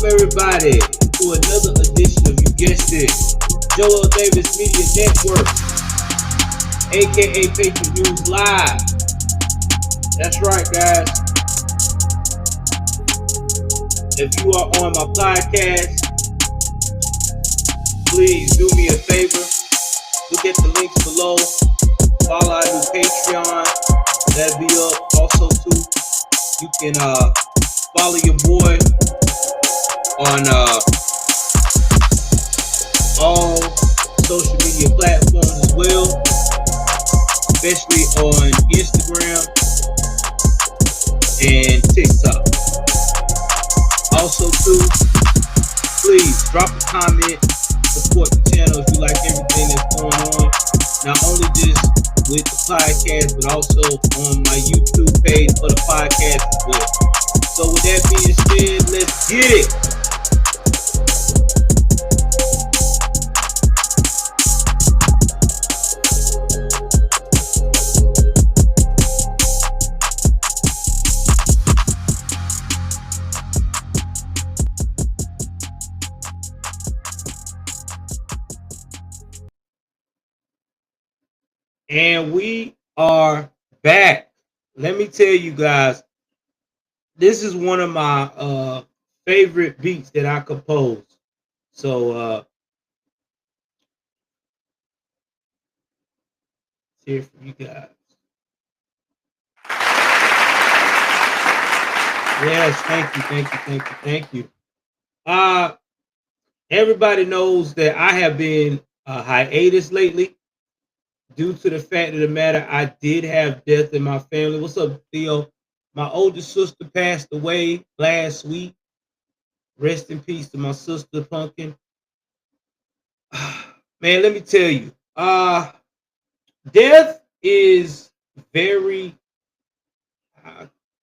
everybody to another edition of You Guessed It, Joel Davis Media Network, aka Patriot News Live. That's right, guys. If you are on my podcast, please do me a favor. Look at the links below. Follow our new Patreon. That'll be up. Also, too, you can follow your boy on all social media platforms as well, especially on Instagram and TikTok. Also, too, please drop a comment, support the channel if you like everything that's going on. Not only just with the podcast, but also on my YouTube page for the podcast as well. So with that being said, let's get it. And we are back. Let me tell you guys, this is one of my favorite beats that I compose. So here for you guys. Yes, thank you. Everybody knows that I have been hiatus lately due to the fact of the matter, I did have death in my family. What's up, Theo? My oldest sister passed away last week. Rest in peace to my sister, Pumpkin. Man, let me tell you, death is very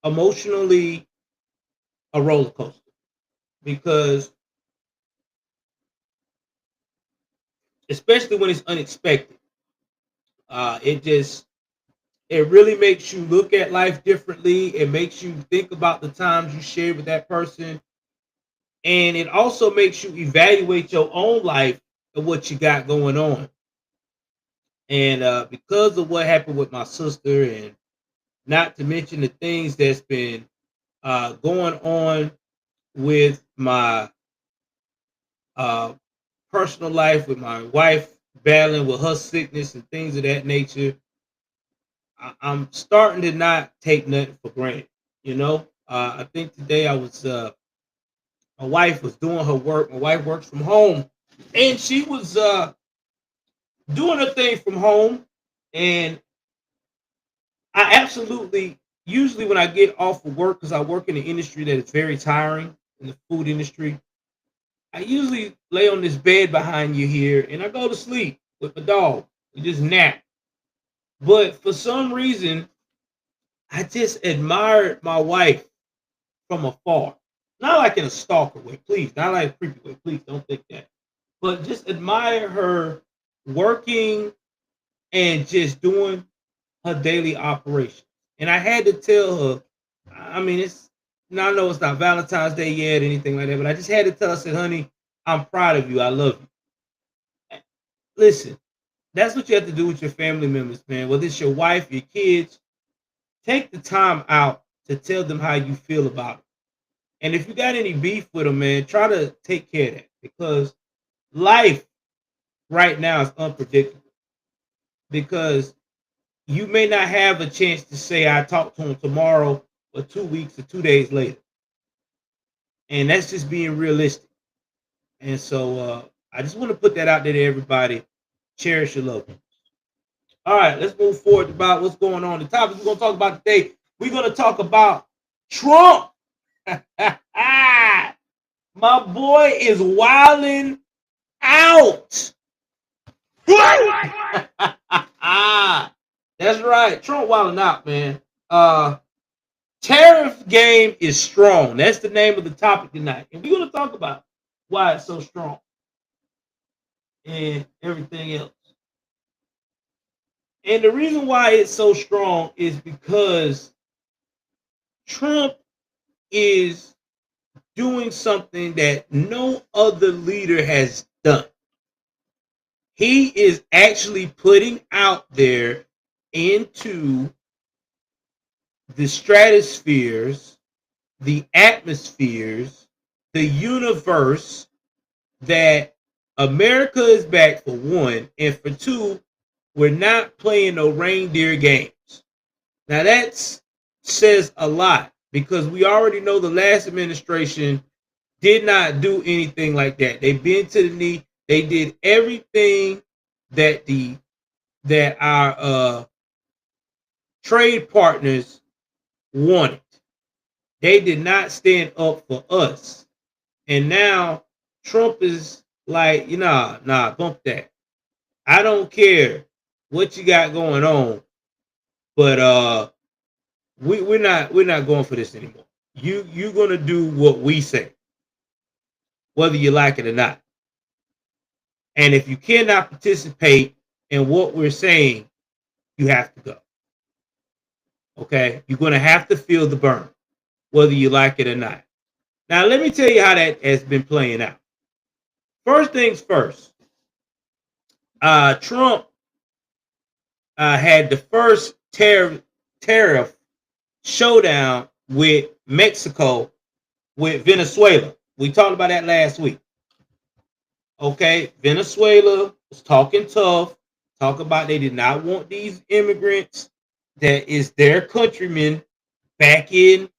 emotionally a roller coaster because, especially when it's unexpected, it really makes you look at life differently. It makes you think about the times you shared with that person, and it also makes you evaluate your own life and what you got going on. And because of what happened with my sister, and not to mention the things that's been going on with my uh, personal life, with my wife battling with her sickness and things of that nature, I'm starting to not take nothing for granted. I think today my wife was doing her work. My wife works from home, and she was doing her thing from home. And I absolutely, usually when I get off of work, because I work in an industry that is very tiring, in the food industry, I usually lay on this bed behind you here and I go to sleep with my dog. We just nap. But for some reason, I just admired my wife from afar. Not like in a stalker way, please. Not like a creepy way, please. Don't think that. But just admire her working and just doing her daily operations. And I had to tell her, I mean, I know it's not Valentine's Day yet, or anything like that, but I just had to tell her, I said, honey, I'm proud of you. I love you. Listen, that's what you have to do with your family members, man. Whether it's your wife, your kids, take the time out to tell them how you feel about it. And if you got any beef with them, man, try to take care of that, because life right now is unpredictable. Because you may not have a chance to say I talked to him tomorrow or 2 weeks or 2 days later. And that's just being realistic. And so I just want to put that out there to everybody. Cherish your loved ones. All right, let's move forward about what's going on. The topic we're going to talk about today, we're going to talk about Trump. My boy is wilding out. That's right. Trump wilding out, man. Tariff game is strong. That's the name of the topic tonight. And we're going to talk about why it's so strong and everything else. And the reason why it's so strong is because Trump is doing something that no other leader has done. He is actually putting out there into the stratospheres, the atmospheres, the universe that America is back for one, and for two, we're not playing no reindeer games. Now that says a lot because we already know the last administration did not do anything like that. They bent to the knee. They did everything that our trade partners wanted. They did not stand up for us. And now Trump is like, nah, bump that. I don't care what you got going on, but we're not going for this anymore. You're gonna do what we say, whether you like it or not. And if you cannot participate in what we're saying, you have to go. Okay, you're gonna have to feel the burn, whether you like it or not. Now, let me tell you how that has been playing out. First things first, Trump had the first tariff showdown with Mexico, with Venezuela. We talked about that last week. Okay, Venezuela was talking tough, talk about they did not want these immigrants that is their countrymen back in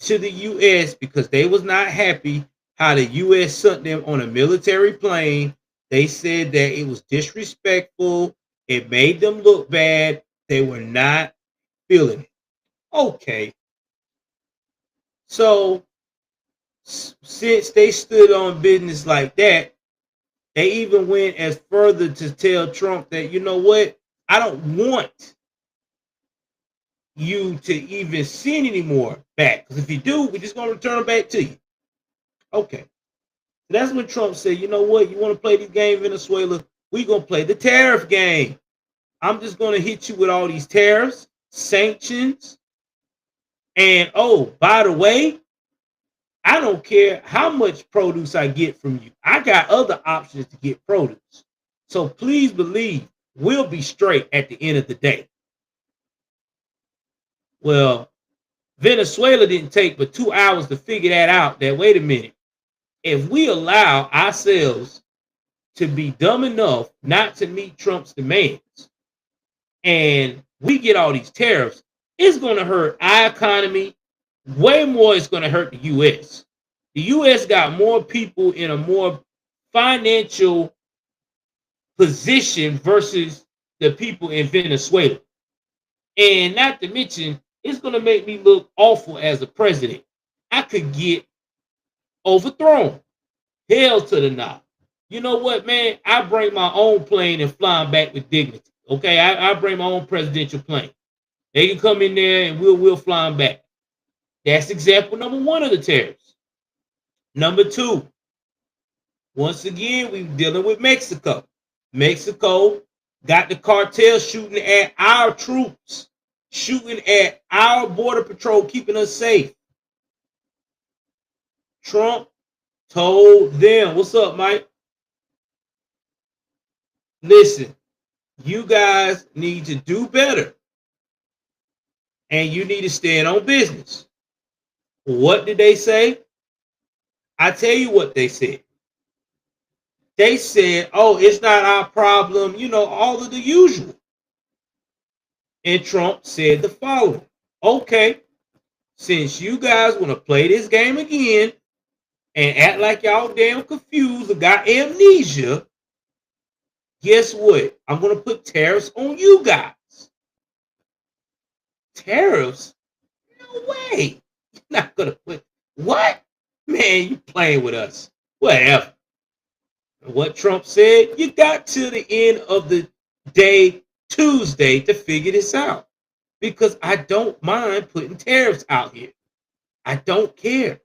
to the U.S. because they was not happy how the U.S. sent them on a military plane. They said that it was disrespectful. It made them look bad. They were not feeling it. Okay. So since they stood on business like that, they even went as further to tell Trump that, you know what, I don't want you to even send any more back. Because if you do, we're just going to return them back to you. Okay. So that's when Trump said, you know what, you want to play this game, Venezuela? We're going to play the tariff game. I'm just going to hit you with all these tariffs, sanctions. And oh, by the way, I don't care how much produce I get from you. I got other options to get produce. So please believe we'll be straight at the end of the day. Well, Venezuela didn't take but 2 hours to figure that out. That, wait a minute, if we allow ourselves to be dumb enough not to meet Trump's demands and we get all these tariffs, it's going to hurt our economy way more. It's going to hurt the U.S. The U.S. got more people in a more financial position versus the people in Venezuela. And not to mention, it's going to make me look awful as a president. I could get overthrown. Hell to the no. You know what, man? I bring my own plane and fly them back with dignity. Okay, I bring my own presidential plane. They can come in there and we'll fly them back. That's example number one of the tariffs. Number two, once again, we're dealing with Mexico. Mexico got the cartel shooting at our troops, shooting at our border patrol, keeping us safe. Trump told them, what's up, Mike? Listen, you guys need to do better. And you need to stand on business. What did they say? I tell you what they said. They said, oh, it's not our problem, all of the usual. And Trump said the following. Okay, since you guys want to play this game again and act like y'all damn confused or got amnesia, guess what? I'm going to put tariffs on you guys. Tariffs? No way. You're not going to put... What? Man, you playing with us. Whatever. What Trump said, you got to the end of the day, Tuesday, to figure this out. Because I don't mind putting tariffs out here. I don't care.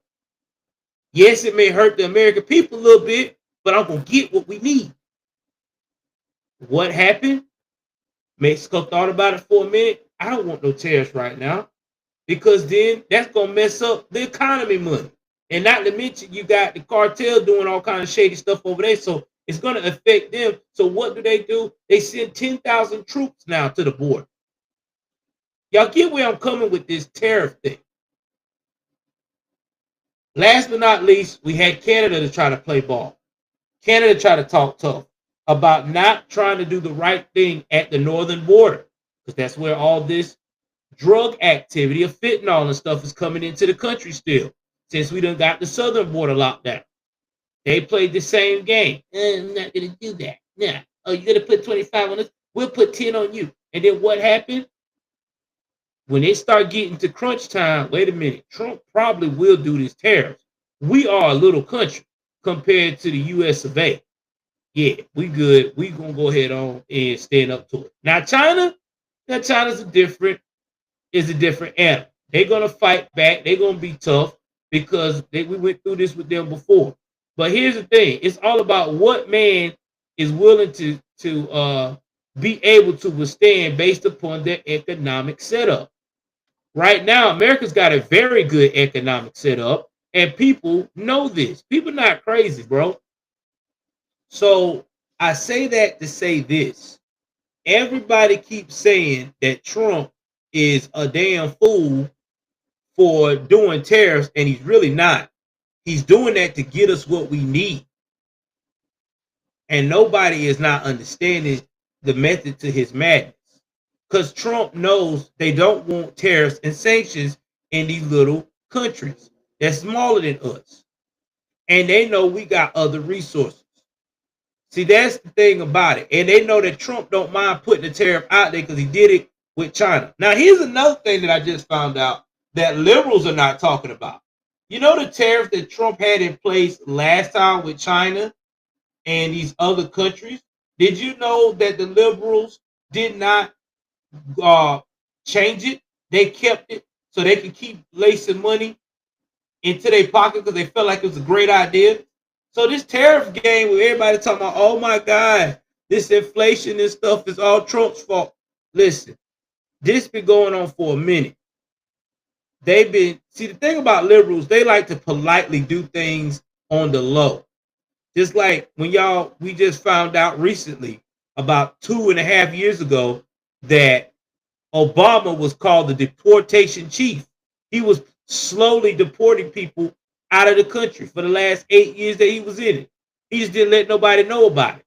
Yes, it may hurt the American people a little bit, but I'm going to get what we need. What happened? Mexico thought about it for a minute. I don't want no tariffs right now because then that's going to mess up the economy money. And not to mention, you got the cartel doing all kind of shady stuff over there. So it's going to affect them. So what do? They send 10,000 troops now to the border. Y'all get where I'm coming with this tariff thing. Last but not least, we had Canada to try to play ball. Canada tried to talk tough about not trying to do the right thing at the northern border, because that's where all this drug activity of fentanyl and stuff is coming into the country still, since we done got the southern border locked down. They played the same game. I'm not going to do that. Nah. Oh, you're going to put 25 on us? We'll put 10 on you. And then what happened? When they start getting to crunch time, wait a minute, Trump probably will do these tariffs. We are a little country compared to the US of A. Yeah, we good. We gonna go ahead on and stand up to it. Now China's a different animal. They're gonna fight back. They're gonna be tough because we went through this with them before. But here's the thing: it's all about what man is willing to be able to withstand based upon their economic setup. Right now, America's got a very good economic setup, and people know this. People not crazy, bro. So I say that to say this. Everybody keeps saying that Trump is a damn fool for doing tariffs, and he's really not. He's doing that to get us what we need. And nobody is not understanding the method to his madness. Because Trump knows they don't want tariffs and sanctions in these little countries that's smaller than us. And they know we got other resources. See, that's the thing about it. And they know that Trump don't mind putting the tariff out there because he did it with China. Now, here's another thing that I just found out that liberals are not talking about. You know the tariff that Trump had in place last time with China and these other countries? Did you know that the liberals did not change it? They kept it so they could keep lacing money into their pocket because they felt like it was a great idea. So this tariff game where everybody talking about, oh my God, this inflation and stuff is all Trump's fault. Listen, this been going on for a minute. The thing about liberals, they like to politely do things on the low. Just like when we just found out recently, about 2.5 years ago, that Obama was called the deportation chief. He was slowly deporting people out of the country for the last 8 years that he was in it. He just didn't let nobody know about it.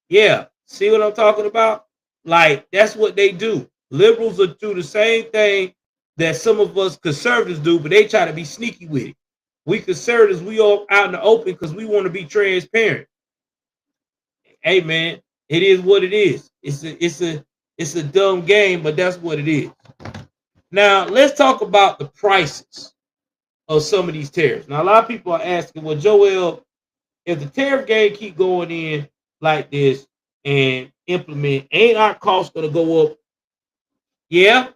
Yeah, see what I'm talking about? Like, that's what they do. Liberals will do the same thing that some of us conservatives do, but they try to be sneaky with it. We conservatives, we all out in the open because we want to be transparent. Hey man, it is what it is. It's a dumb game, but that's what it is. Now let's talk about the prices of some of these tariffs. Now a lot of people are asking, well, Joel, if the tariff game keep going in like this and implement, ain't our costs gonna go up? Yeah,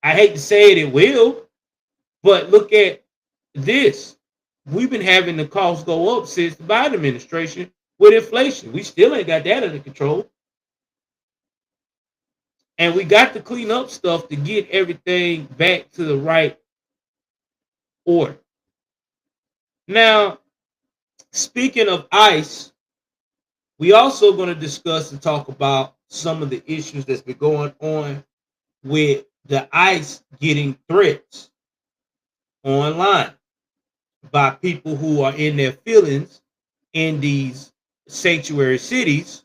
I hate to say it, it will, but look at this. We've been having the costs go up since the Biden administration with inflation. We still ain't got that under control. And we got to clean up stuff to get everything back to the right order. Now, speaking of ICE, we also going to discuss and talk about some of the issues that's been going on with the ICE getting threats online by people who are in their feelings in these sanctuary cities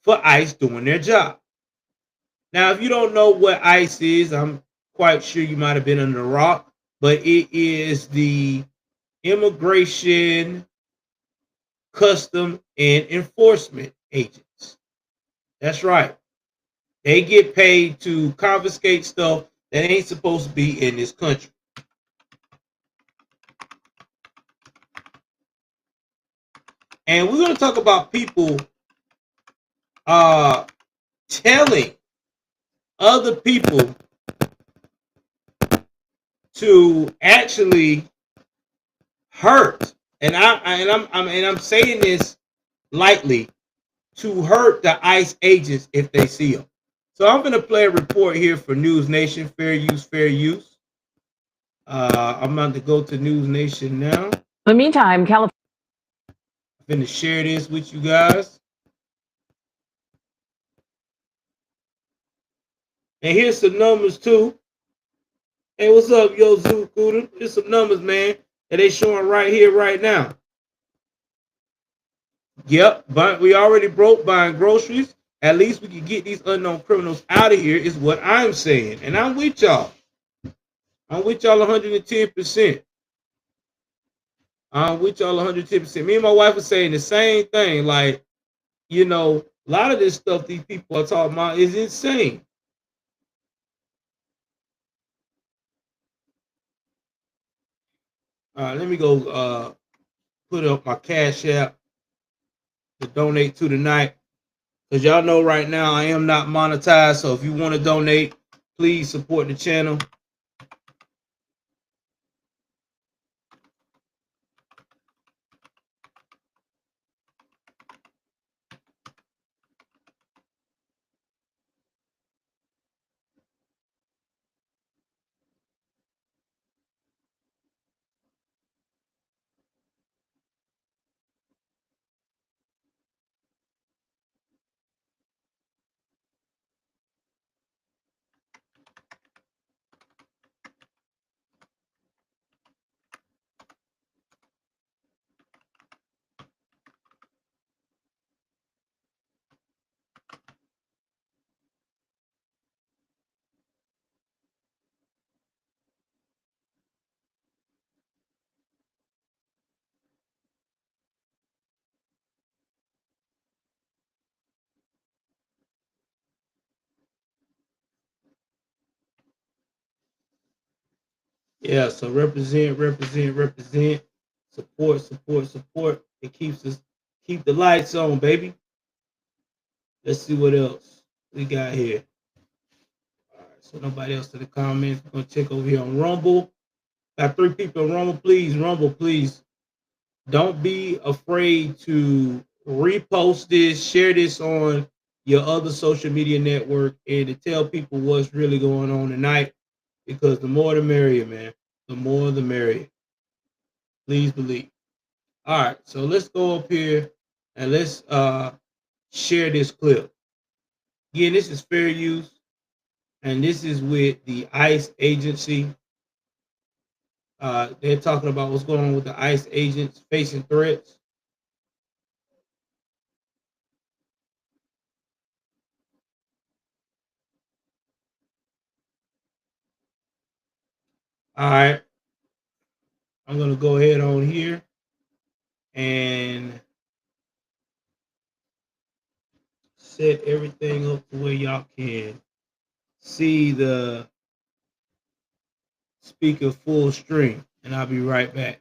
for ICE doing their job. Now, if you don't know what ICE is, I'm quite sure you might have been under a rock, but it is the Immigration, Custom, and Enforcement agents. That's right. They get paid to confiscate stuff that ain't supposed to be in this country. And we're going to talk about people telling other people to actually hurt, and I'm saying this lightly, to hurt the ICE agents if they see them. So I'm going to play a report here for News Nation, Fair Use, Fair Use. I'm about to go to News Nation now. In the meantime, California. I'm gonna share this with you guys. And here's some numbers too. Hey, what's up, yo, Zoo Cooter? Here's some numbers, man, that they showing right here, right now. Yep, but we already broke buying groceries. At least we can get these unknown criminals out of here, is what I'm saying. And I'm with y'all. I'm with y'all 110%. I'm with y'all 110%. Me and my wife were saying the same thing. Like, a lot of this stuff these people are talking about is insane. All right, let me go put up my Cash App to donate to tonight. Because y'all know right now I am not monetized. So if you want to donate, please support the channel. Yeah, so represent, represent, represent, support, support, support. It keep the lights on, baby. Let's see what else we got here. All right, so nobody else in the comments. We're gonna check over here on Rumble. Got 3 people on Rumble. Please, Rumble, please. Don't be afraid to repost this, share this on your other social media network, and to tell people what's really going on tonight. Because the more the merrier, man. The more the merrier. Please believe. All right, so let's go up here and let's share this clip. Again, this is fair use, and this is with the ICE agency. They're talking about what's going on with the ICE agents facing threats. All right, I'm gonna go ahead on here and set everything up to where y'all can see the speaker full stream, and I'll be right back.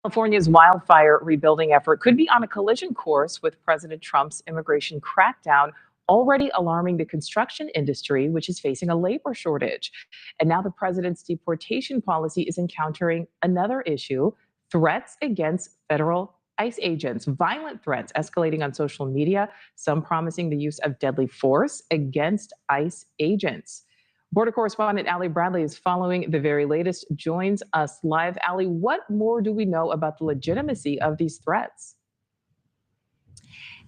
California's wildfire rebuilding effort could be on a collision course with President Trump's immigration crackdown, already alarming the construction industry, which is facing a labor shortage. And now the president's deportation policy is encountering another issue: threats against federal ICE agents, violent threats escalating on social media, some promising the use of deadly force against ICE agents. Border correspondent Ali Bradley is following the very latest, joins us live. Ali, what more do we know about the legitimacy of these threats?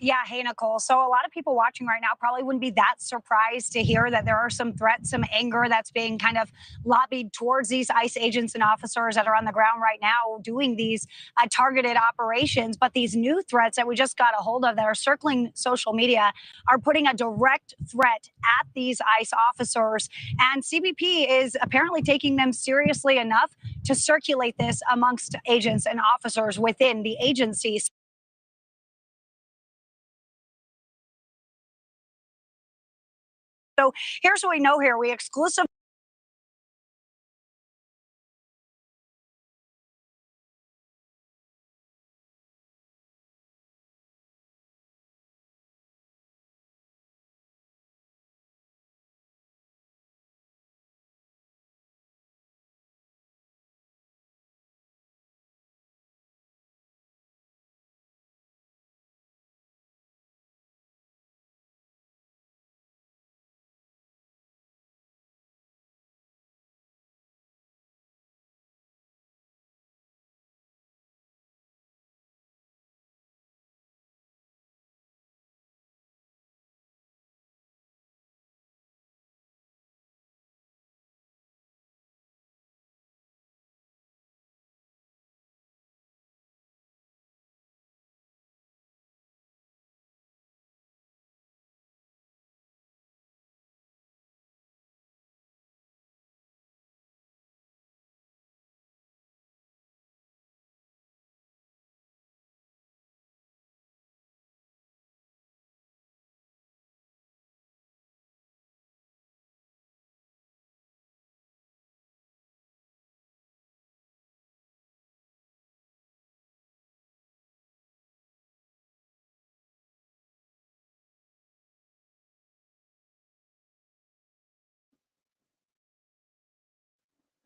Yeah, hey, Nicole. So, a lot of people watching right now probably wouldn't be that surprised to hear that there are some threats, some anger that's being kind of lobbied towards these ICE agents and officers that are on the ground right now doing these targeted operations. But these new threats that we just got a hold of that are circling social media are putting a direct threat at these ICE officers. And CBP is apparently taking them seriously enough to circulate this amongst agents and officers within the agencies. So here's what we know here. We exclusively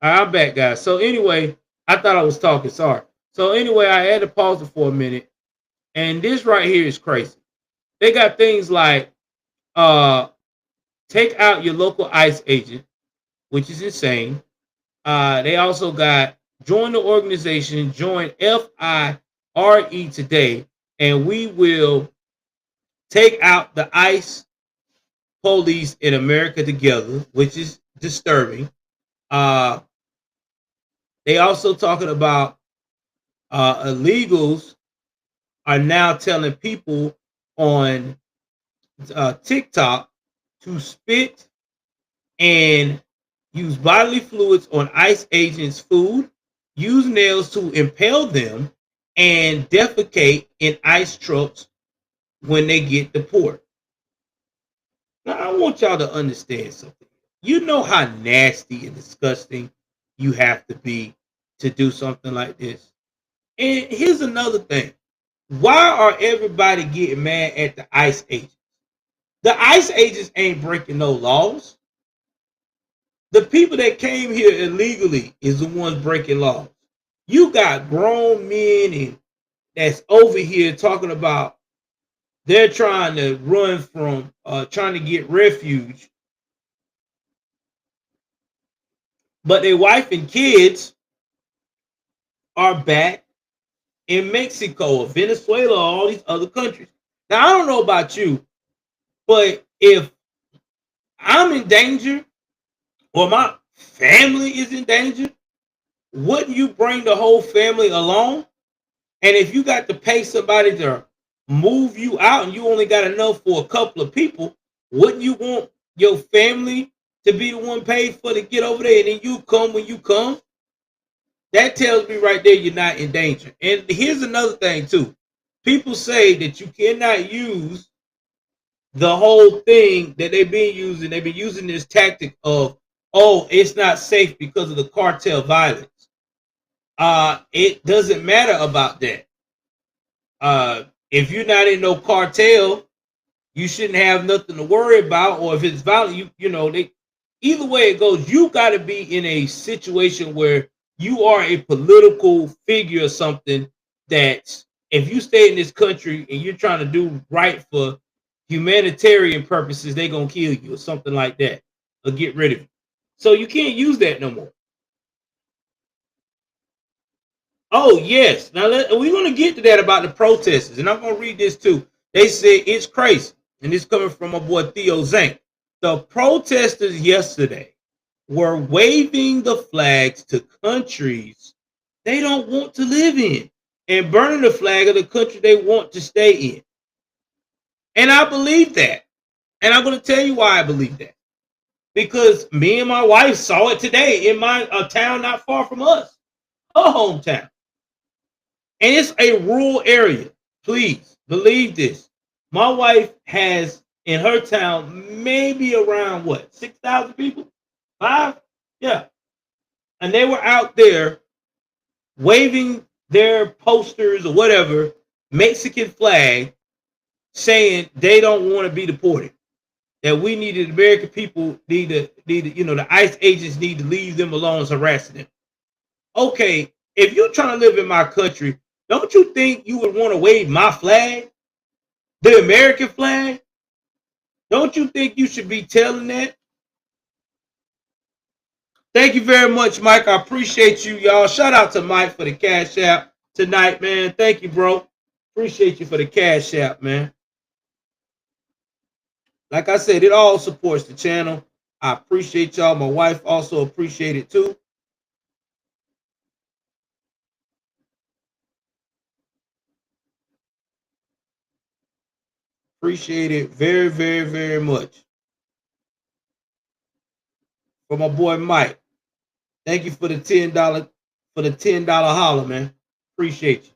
I'm back, guys. So anyway, I thought I was talking. Sorry. So anyway, I had to pause it for a minute, and this right here is crazy. They got things like uh take out your local ICE agent, which is insane. They also got join the organization, join FIRE today, and we will take out the ICE police in America together, which is disturbing. Uh, they also talking about illegals are now telling people on TikTok to spit and use bodily fluids on ICE agents' food, use nails to impale them, and defecate in ICE trucks when they get deported. Now, I want y'all to understand something. You know how nasty and disgusting you have to be to do something like this. And here's another thing. Why are everybody getting mad at the ICE agents? The ICE agents ain't breaking no laws. The people that came here illegally is the ones breaking laws. You got grown men and that's over here talking about they're trying to run from trying to get refuge, but their wife and kids are back in Mexico or Venezuela or all these other countries. Now I don't know about you, but if I'm in danger or my family is in danger, wouldn't you bring the whole family along? And if you got to pay somebody to move you out and you only got enough for a couple of people, wouldn't you want your family to be the one paid for to get over there and then you come when you come? That tells me right there you're not in danger. And here's another thing too. People say that you cannot use the whole thing that they've been using. They've been using this tactic of, oh, it's not safe because of the cartel violence. It doesn't matter about that. If you're not in no cartel, you shouldn't have nothing to worry about. Or if it's violent, they either way it goes, you got to be in a situation where you are a political figure or something that if you stay in this country and you're trying to do right for humanitarian purposes, they're gonna kill you or something like that or get rid of you. So you can't use that no more. Oh, yes. Now, we're going to get to that about the protesters, and I'm going to read this too. They say it's crazy, and it's coming from my boy Theo Zank. The protesters yesterday were waving the flags to countries they don't want to live in and burning the flag of the country they want to stay in. And I believe that. And I'm going to tell you why I believe that. Because me and my wife saw it today in my town not far from us, her hometown. And it's a rural area. Please believe this. My wife has in her town maybe around what, 6,000 people? Five? Yeah. And they were out there waving their posters or whatever, Mexican flag, saying they don't want to be deported. That we needed American people need to, the ICE agents need to leave them alone as harassing them. Okay, if you're trying to live in my country, don't you think you would want to wave my flag, the American flag? Don't you think you should be telling that? Thank you very much, Mike. I appreciate you, y'all. Shout out to Mike for the cash app tonight, man. Thank you, bro. Appreciate you for the cash app, man. Like I said, it all supports the channel. I appreciate y'all. My wife also appreciate it too. Appreciate it very, very, very much. For my boy Mike. Thank you for the $10 holler, man. Appreciate you.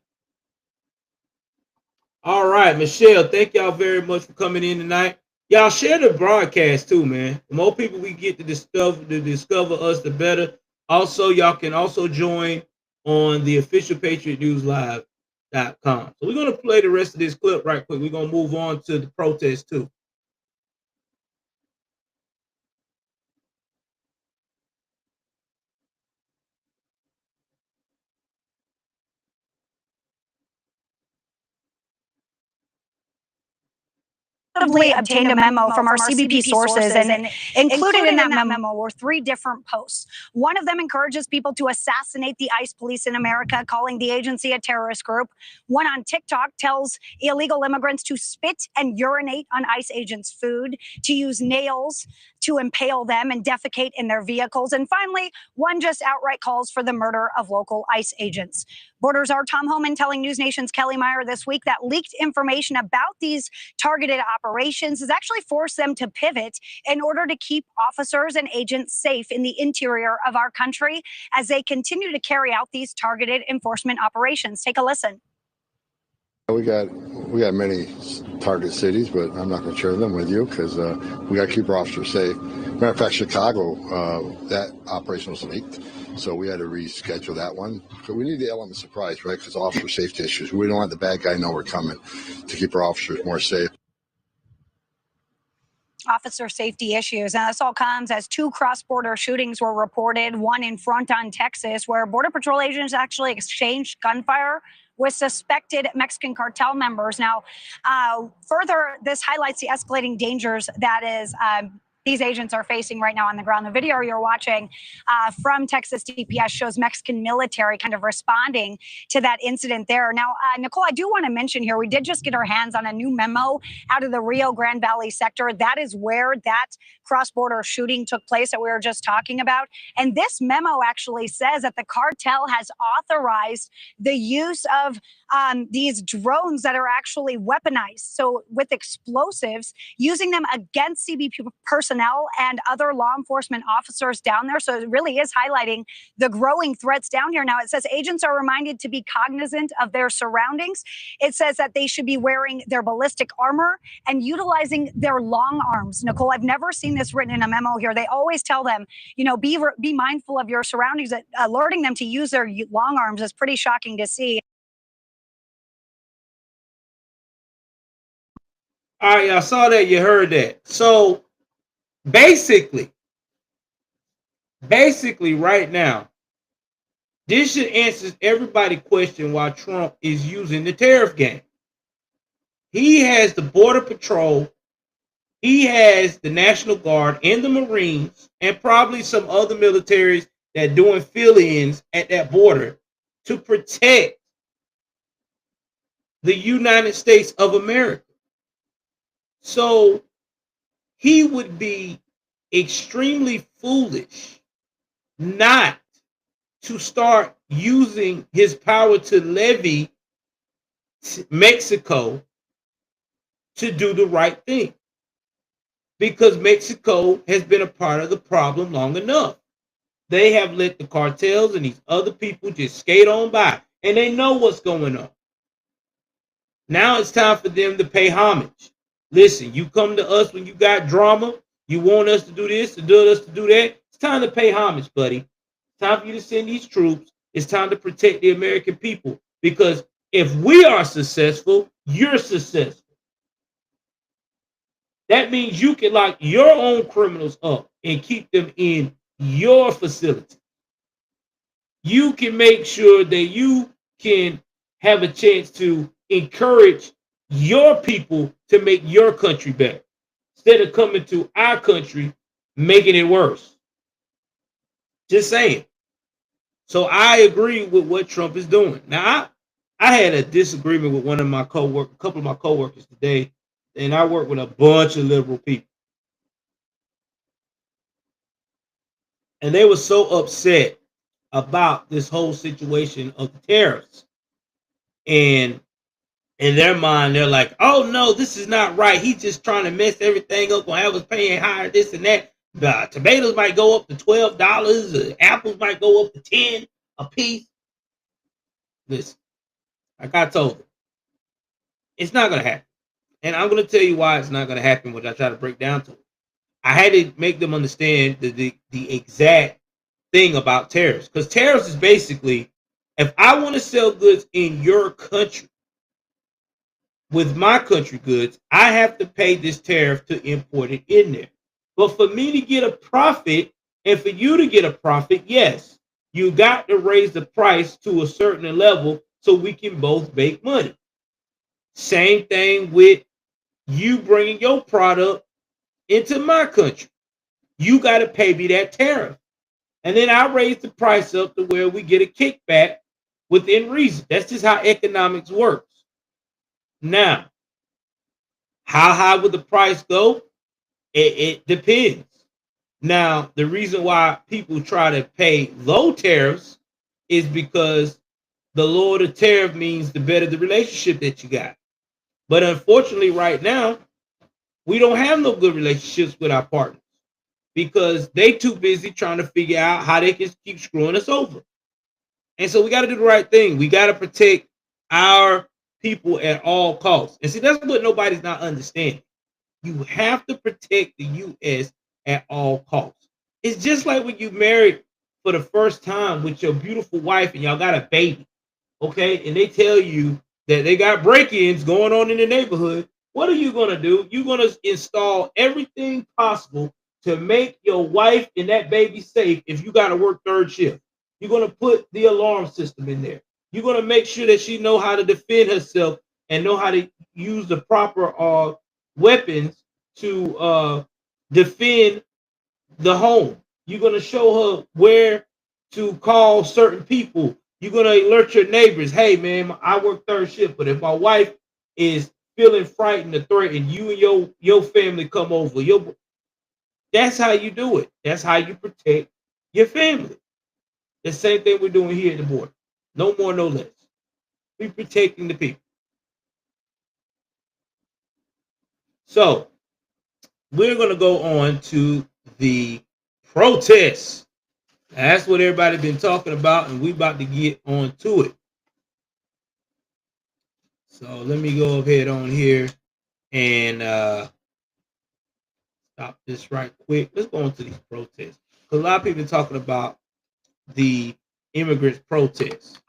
All right, Michelle. Thank y'all very much for coming in tonight. Y'all share the broadcast too, man. The more people we get to discover us, the better. Also, y'all can also join on the official Patriot News Live.com. So we're gonna play the rest of this clip right quick. We're gonna move on to the protest too. reportedly obtained a memo from our CBP sources, and included in that memo were 3 different posts. One of them encourages people to assassinate the ICE police in America, calling the agency a terrorist group. One on TikTok tells illegal immigrants to spit and urinate on ICE agents' food, to use nails to impale them and defecate in their vehicles. And finally, one just outright calls for the murder of local ICE agents. Borders are Tom Homan telling News Nation's Kelly Meyer this week that leaked information about these targeted operations has actually forced them to pivot in order to keep officers and agents safe in the interior of our country as they continue to carry out these targeted enforcement operations. Take a listen. We got many target cities, but I'm not going to share them with you because we got to keep our officers safe. Matter of fact, Chicago, that operation was leaked, so we had to reschedule that one. So we need the element of surprise, right? Because officer safety issues. We don't want the bad guy know we're coming to keep our officers more safe. Officer safety issues. Now, this all comes as 2 cross-border shootings were reported, one in Fronton, Texas, where Border Patrol agents actually exchanged gunfire with suspected Mexican cartel members. Now, further, this highlights the escalating dangers that is these agents are facing right now on the ground. The video you're watching from Texas DPS shows Mexican military kind of responding to that incident there. Now, Nicole, I do want to mention here, we did just get our hands on a new memo out of the Rio Grande Valley sector. That is where that cross-border shooting took place that we were just talking about. And this memo actually says that the cartel has authorized the use of these drones that are actually weaponized. So with explosives, using them against CBP personnel and other law enforcement officers down there. So it really is highlighting the growing threats down here. Now, it says agents are reminded to be cognizant of their surroundings. It says that they should be wearing their ballistic armor and utilizing their long arms. Nicole, I've never seen this written in a memo here. They always tell them, you know, be mindful of your surroundings. Alerting them to use their long arms is pretty shocking to see. All right, y'all saw that, you heard that. So basically right now, this should answer everybody's question why Trump is using the tariff game. He has the Border Patrol, he has the National Guard and the Marines, and probably some other militaries that doing fill-ins at that border to protect the United States of America. So he would be extremely foolish not to start using his power to levy Mexico to do the right thing, because Mexico has been a part of the problem long enough. They have let the cartels and these other people just skate on by, and they know what's going on. Now it's time for them to pay homage. Listen, you come to us when you got drama, you want us to do this, to do us to do that. It's time to pay homage, buddy. It's time for you to send these troops. It's time to protect the American people, because if we are successful, you're successful. That means you can lock your own criminals up and keep them in your facility. You can make sure that you can have a chance to encourage your people to make your country better, instead of coming to our country making it worse. Just saying. So I agree with what Trump is doing. Now, I had a disagreement with one of my a couple of my coworkers today, and I work with a bunch of liberal people. And they were so upset about this whole situation of the tariffs. And in their mind, they're like, oh no, this is not right. He's just trying to mess everything up, gonna have us paying higher, this and that. The tomatoes might go up to $12, the apples might go up to 10 a piece. Listen, like I told them, it's not gonna happen. And I'm gonna tell you why it's not gonna happen, which I try to break down to them. I had to make them understand the exact thing about tariffs. Because tariffs is basically, if I want to sell goods in your country, with my country goods, I have to pay this tariff to import it in there. But for me to get a profit, and for you to get a profit, yes, you got to raise the price to a certain level so we can both make money. Same thing with you bringing your product into my country. You got to pay me that tariff. And then I raise the price up to where we get a kickback within reason. That's just how economics works. Now, how high would the price go? It depends. Now, the reason why people try to pay low tariffs is because the lower the tariff means the better the relationship that you got. But unfortunately, right now, we don't have no good relationships with our partners because they too busy trying to figure out how they can keep screwing us over. And so we got to do the right thing. We got to protect our people at all costs. And see, that's what nobody's not understanding. You have to protect the U.S. at all costs. It's just like when you married for the first time with your beautiful wife and y'all got a baby, okay? And they tell you that they got break-ins going on in the neighborhood. What are you going to do? You're going to install everything possible to make your wife and that baby safe if you got to work third shift. You're going to put the alarm system in there. You're going to make sure that she know how to defend herself and know how to use the proper weapons to defend the home. You're going to show her where to call certain people. You're going to alert your neighbors. Hey, man, I work third shift, but if my wife is feeling frightened or threatened, you and your family come over. That's how you do it. That's how you protect your family. The same thing we're doing here at the border. No more, no less. We're protecting the people. So we're going to go on to the protests. That's what everybody's been talking about, and we about to get on to it. So let me go ahead on here and stop this right quick. Let's go on to these protests. Because a lot of people are talking about the immigrants' protests.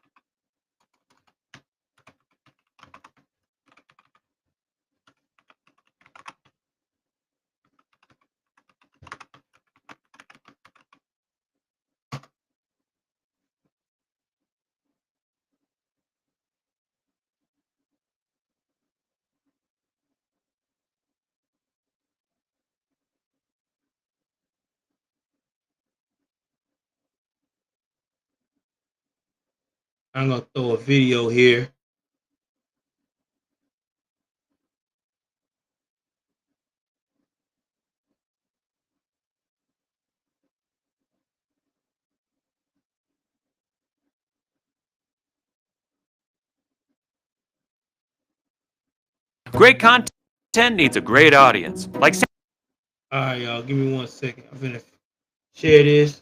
I'm going to throw a video here. Great content needs a great audience. Like, all right, y'all, give me 1 second. I'm going to share this.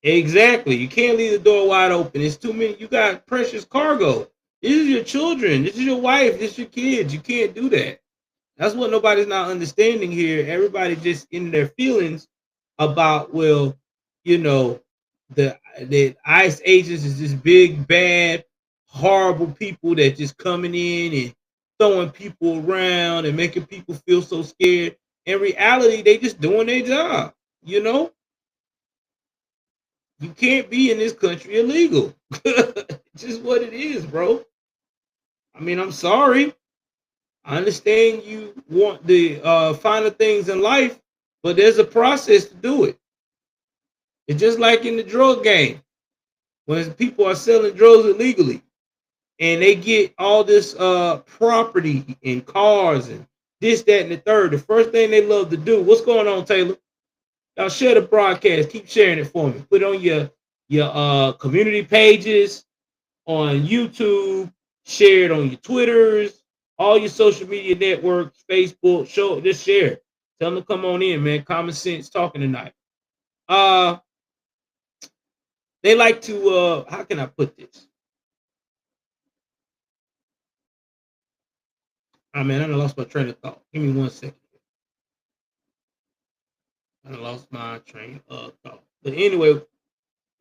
Exactly. You can't leave the door wide open. It's too many. You got precious cargo. This is your children. This is your wife. This is your kids. You can't do that. That's what nobody's not understanding here. Everybody just in their feelings about, well, you know, the ICE agents is this big, bad, horrible people that just coming in and throwing people around and making people feel so scared. In reality, they just doing their job, you know? You can't be in this country illegal. Just what it is, bro. I mean, I'm sorry. I understand you want the finer things in life, but there's a process to do it. It's just like in the drug game. When people are selling drugs illegally and they get all this property and cars and this, that, and the third, the first thing they love to do, what's going on, Taylor? Y'all share the broadcast. Keep sharing it for me. Put it on your community pages, on YouTube, share it on your Twitters, all your social media networks, Facebook, just share. Tell them to come on in, man. Common sense talking tonight. They like to how can I put this? Oh man, I lost my train of thought. Give me 1 second. I lost my train of thought. But anyway,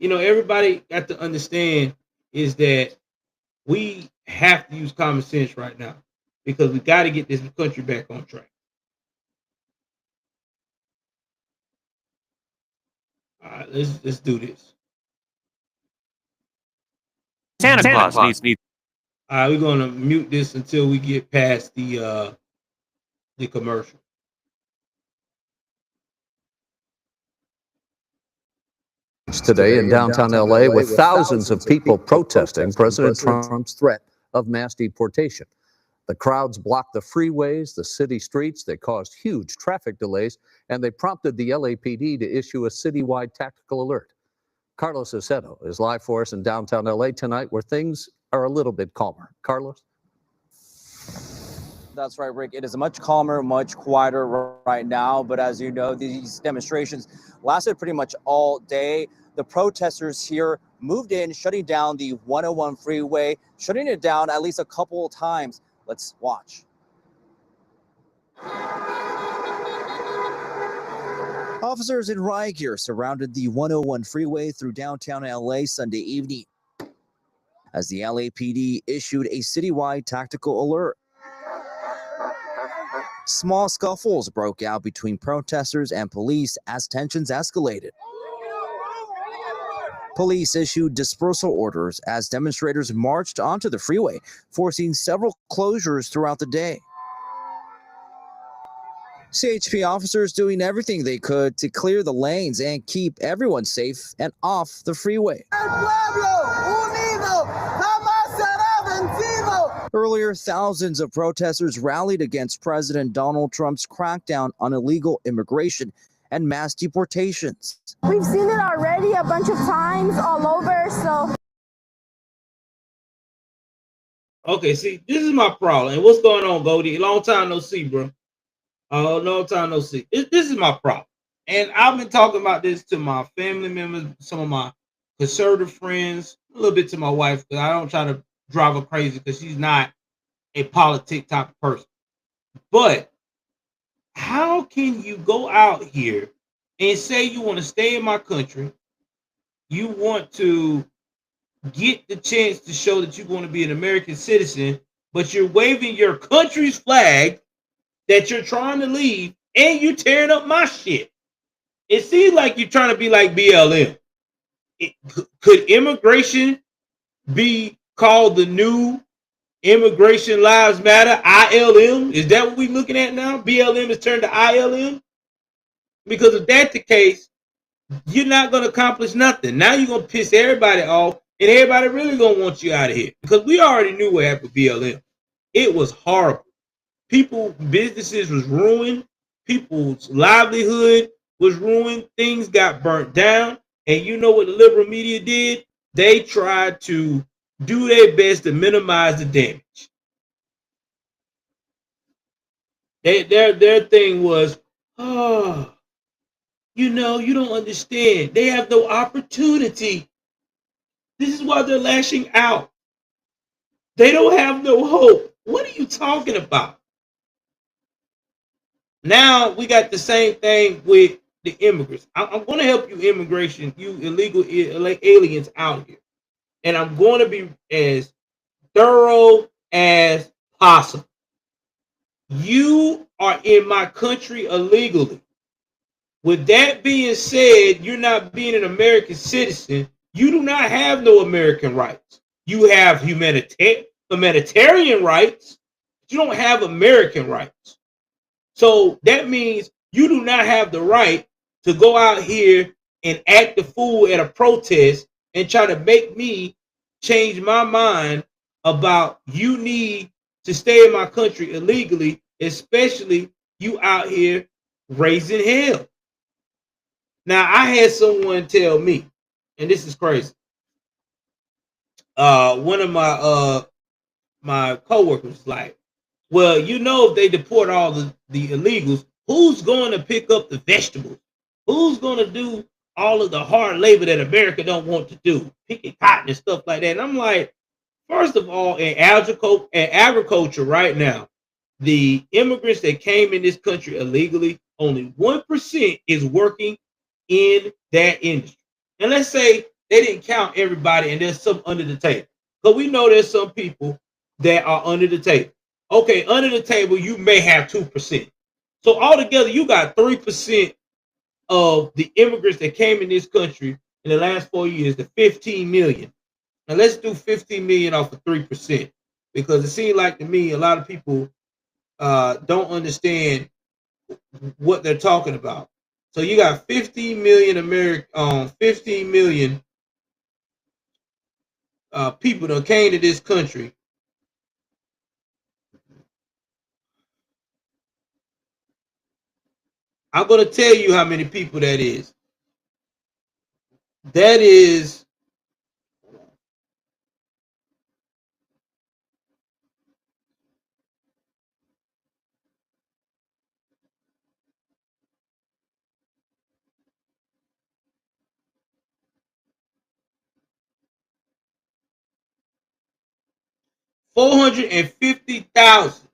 everybody got to understand is that we have to use common sense right now because we got to get this country back on track. All right, let's do this. Santa Claus needs All right, we're gonna mute this until we get past the commercial. Today in downtown LA with thousands of people protesting President Trump's threat of mass deportation. The crowds blocked the freeways, the city streets. They caused huge traffic delays, and they prompted the LAPD to issue a citywide tactical alert. Carlos Aceto is live for us in downtown LA tonight, where things are a little bit calmer. Carlos? That's right, Rick. It is much calmer, much quieter right now. But as you know, these demonstrations lasted pretty much all day. The protesters here moved in, shutting down the 101 freeway, shutting it down at least a couple of times. Let's watch. Officers in riot gear surrounded the 101 freeway through downtown LA Sunday evening as the LAPD issued a citywide tactical alert. Small scuffles broke out between protesters and police as tensions escalated. Police issued dispersal orders as demonstrators marched onto the freeway, forcing several closures throughout the day. CHP officers doing everything they could to clear the lanes and keep everyone safe and off the freeway. Earlier, thousands of protesters rallied against President Donald Trump's crackdown on illegal immigration and mass deportations. We've seen it already a bunch of times all over, so. Okay, see, this is my problem. And what's going on, Goldie? Long time no see, bro. Long time no see. This is my problem. And I've been talking about this to my family members, some of my conservative friends, a little bit to my wife, because I don't try to drive her crazy because she's not a politic type of person. But how can you go out here and say you want to stay in my country, you want to get the chance to show that you want to be an American citizen, but you're waving your country's flag that you're trying to leave and you're tearing up my shit? It seems like you're trying to be like BLM. Could immigration be called the new Immigration Lives Matter, ILM? Is that what we're looking at now? BLM is turned to ILM? Because if that's the case, you're not going to accomplish nothing. Now you're going to piss everybody off, and everybody really going to want you out of here. Because we already knew what happened with BLM. It was horrible. Businesses was ruined. People's livelihood was ruined. Things got burnt down. And you know what the liberal media did? They tried to do their best to minimize the damage. Their thing was, oh, you know, you don't understand. They have no opportunity. This is why they're lashing out. They don't have no hope. What are you talking about? Now we got the same thing with the immigrants. I'm going to help you immigration, you illegal aliens out here. And I'm going to be as thorough as possible. You are in my country illegally. With that being said, you're not being an American citizen. You do not have no American rights. You have humanitarian rights, but you don't have American rights. So that means you do not have the right to go out here and act the fool at a protest and try to make me change my mind about you need to stay in my country illegally, especially you out here raising hell. Now, I had someone tell me, and this is crazy. One of my coworkers was like, well, you know, if they deport all the illegals, who's going to pick up the vegetables? Who's going to do all of the hard labor that America don't want to do, picking cotton and stuff like that? And I'm like, first of all, in agriculture right now, the immigrants that came in this country illegally, only 1% is working in that industry. And let's say they didn't count everybody and there's some under the table. But we know there's some people that are under the table. Okay, under the table, you may have 2%. So altogether, you got 3% of the immigrants that came in this country in the last 4 years, the 15 million. Now let's do 15 million off of 3%. because it seems like to me a lot of people don't understand what they're talking about. So you got 15 million 15 million people that came to this country. I'm going to tell you how many people that is. That is 450,000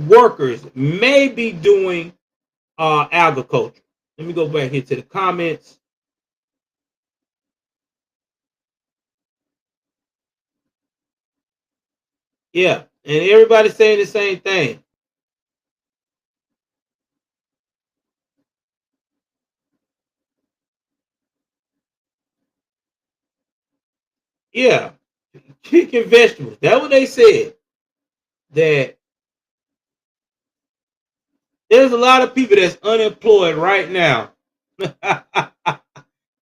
workers may be doing agriculture. Let me go back here to the comments. Yeah, and everybody's saying the same thing. Yeah, chicken vegetables. That's what they said. That there's a lot of people that's unemployed right now that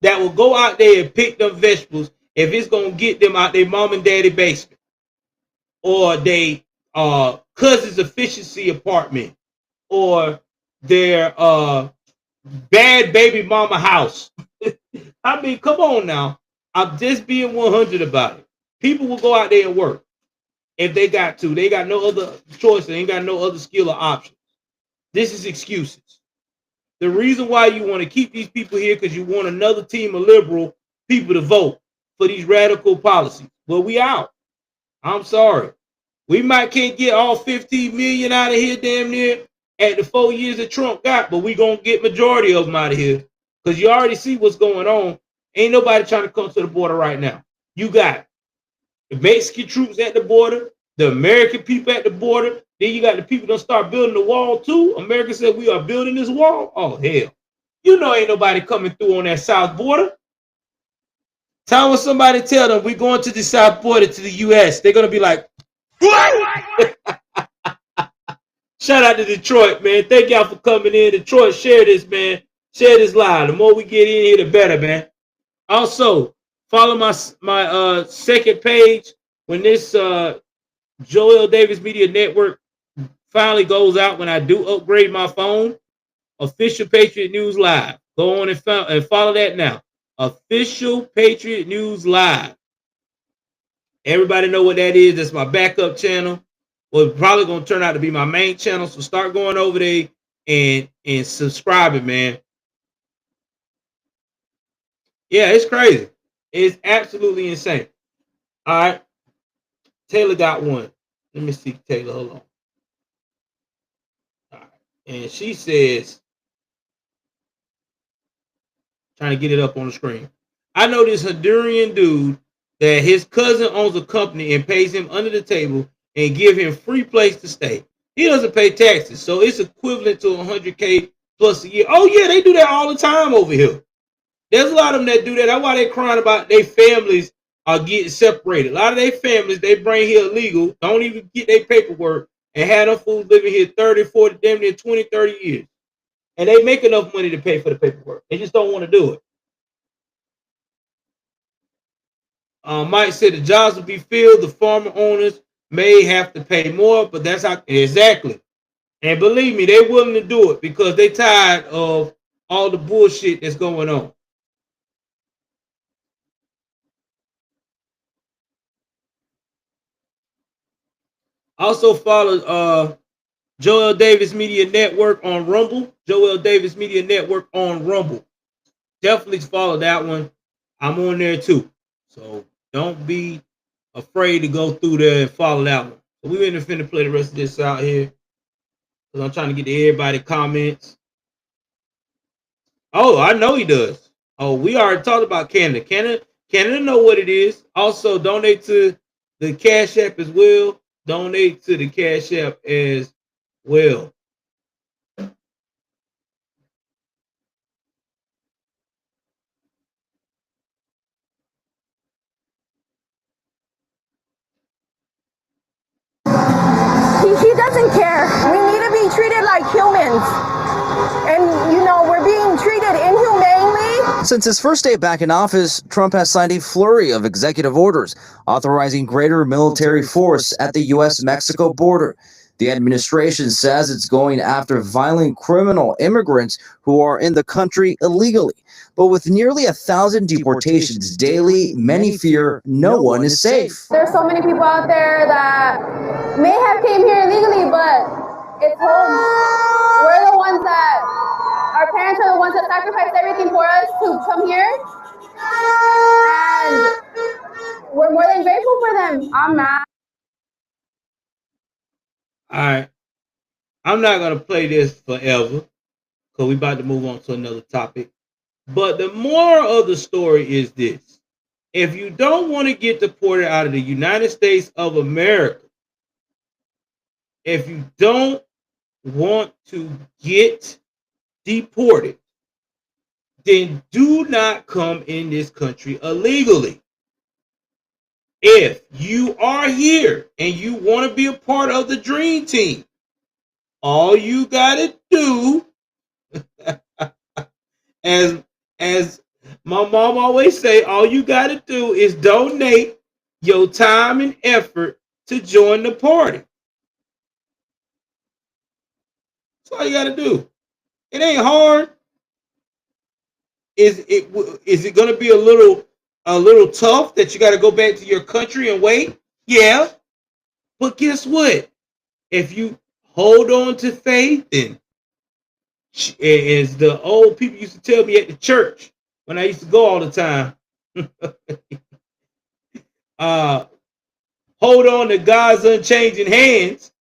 will go out there and pick them vegetables if it's gonna get them out their mom and daddy basement or they cousin's efficiency apartment or their bad baby mama house. I mean, come on now. I'm just being 100 about it. People will go out there and work if they got to. They got no other choice. They ain't got no other skill or option. This is excuses. The reason why you want to keep these people here because you want another team of liberal people to vote for these radical policies. Well, we out. I'm sorry. We might can't get all 15 million out of here damn near at the 4 years that Trump got, but we gonna get majority of them out of here because you already see what's going on. Ain't nobody trying to come to the border right now. You got the Mexican troops at the border, the American people at the border. Then you got the people that start building the wall too. America said we are building this wall. Oh hell, you know ain't nobody coming through on that south border. Tell when somebody tell them we going to the south border to the U.S., they're gonna be like, what? Shout out to Detroit, man. Thank y'all for coming in. Detroit, share this, man. Share this live. The more we get in here, the better, man. Also, follow my second page when this Joel Davis Media Network finally goes out, when I do upgrade my phone. Official Patriot News Live. Go on and follow that now. Official Patriot News Live. Everybody know what that is. That's my backup channel. Well, probably gonna turn out to be my main channel. So start going over there and subscribing, man. Yeah, it's crazy. It's absolutely insane. All right. Taylor got one. Let me see, Taylor. Hold on. All right. And she says, trying to get it up on the screen. I know this Honduran dude that his cousin owns a company and pays him under the table and give him free place to stay. He doesn't pay taxes, so it's equivalent to 100K plus a year. Oh yeah, they do that all the time over here. There's a lot of them that do that. That's why they're crying about their families are getting separated. A lot of their families they bring here illegal, don't even get their paperwork, and have them fools living here 30, 40, damn near 20, 30 years. And they make enough money to pay for the paperwork. They just don't want to do it. Mike said the jobs will be filled. The farmer owners may have to pay more, but that's how exactly. And believe me, they're willing to do it because they tired of all the bullshit that's going on. Also follow Joel Davis Media Network on Rumble. Joel Davis Media Network on Rumble. Definitely follow that one. I'm on there too. So don't be afraid to go through there and follow that one. So we're finna play the rest of this out here. Because I'm trying to get to everybody comments. Oh, I know he does. Oh, we already talked about Canada. Canada know what it is. Also, donate to the Cash App as well. Donate to the Cash App as well. treated like humans. And, you know, we're being treated inhumanely. Since his first day back in office, Trump has signed a flurry of executive orders authorizing greater military force at the U.S.-Mexico border. The administration says it's going after violent criminal immigrants who are in the country illegally. But with nearly 1,000 deportations daily, many fear no one is safe. There's so many people out there that may have came here illegally, but it's home. We're the ones that, our parents are the ones that sacrificed everything for us to come here. And we're more than grateful for them. I'm mad. All right. I'm not going to play this forever because we're about to move on to another topic. But the moral of the story is this. If you don't want to get deported out of the United States of America, if you don't want to get deported, then do not come in this country illegally. If you are here and you want to be a part of the dream team, all you got to do, as my mom always say, all you got to do is donate your time and effort to join the party. That's all you got to do. It ain't hard. Is it going to be a little tough that you got to go back to your country and wait? Yeah. But guess what? If you hold on to faith, and as the old people used to tell me at the church when I used to go all the time, hold on to God's unchanging hands.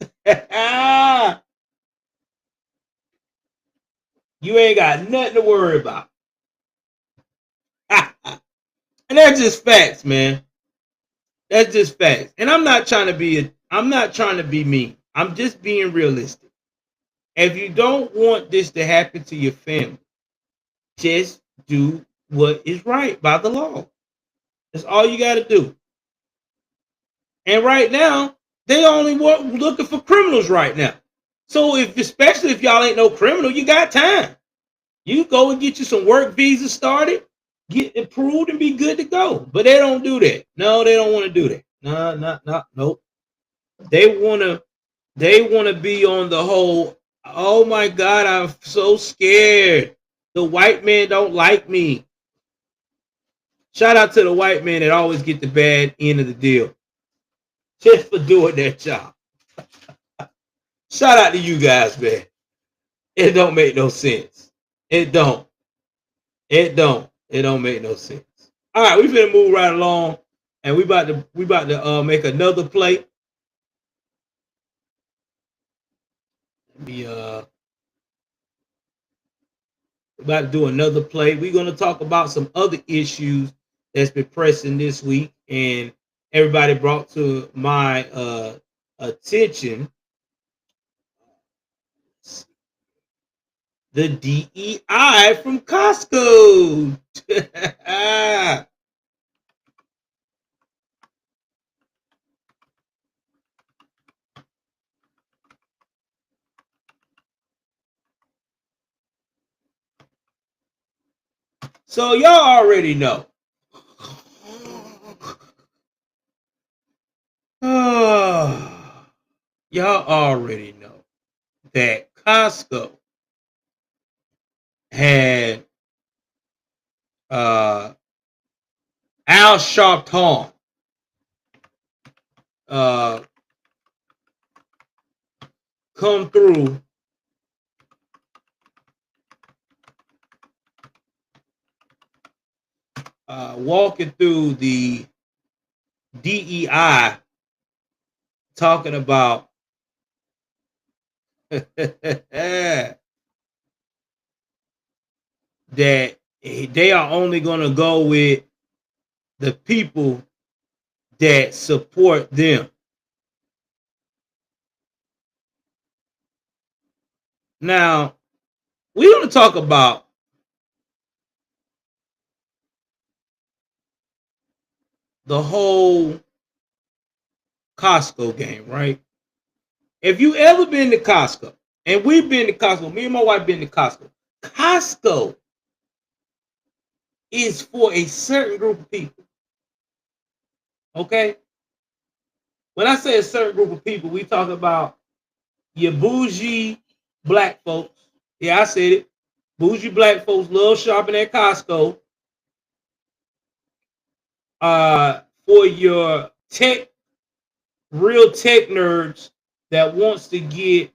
You ain't got nothing to worry about. And that's just facts, man. That's just facts. And I'm not trying to be mean. I'm just being realistic. If you don't want this to happen to your family, just do what is right by the law. That's all you got to do. And right now, they only looking for criminals right now. So especially if y'all ain't no criminal, you got time. You go and get you some work visa started, get approved, and be good to go. But they don't do that. No, they don't want to do that. No, nope. They wanna be on the whole, oh my God, I'm so scared. The white man don't like me. Shout out to the white man that always get the bad end of the deal. Just for doing their job. Shout out to you guys, man. It don't make no sense. It don't make no sense. All right, we finna move right along, and we about to make another play. We're about to do another play. We're gonna talk about some other issues that's been pressing this week, and everybody brought to my attention the DEI from Costco. So y'all already know. Y'all already know that Costco had Al Sharpton come through walking through the DEI talking about that they are only going to go with the people that support them. Now, we're going to talk about the whole Costco game, right? If you ever been to Costco, And we've been to Costco. Me and my wife been to Costco. Costco is for a certain group of people. Okay? When I say a certain group of people, we talk about your bougie black folks. Yeah, I said it. Bougie black folks love shopping at Costco. For your real tech nerds that wants to get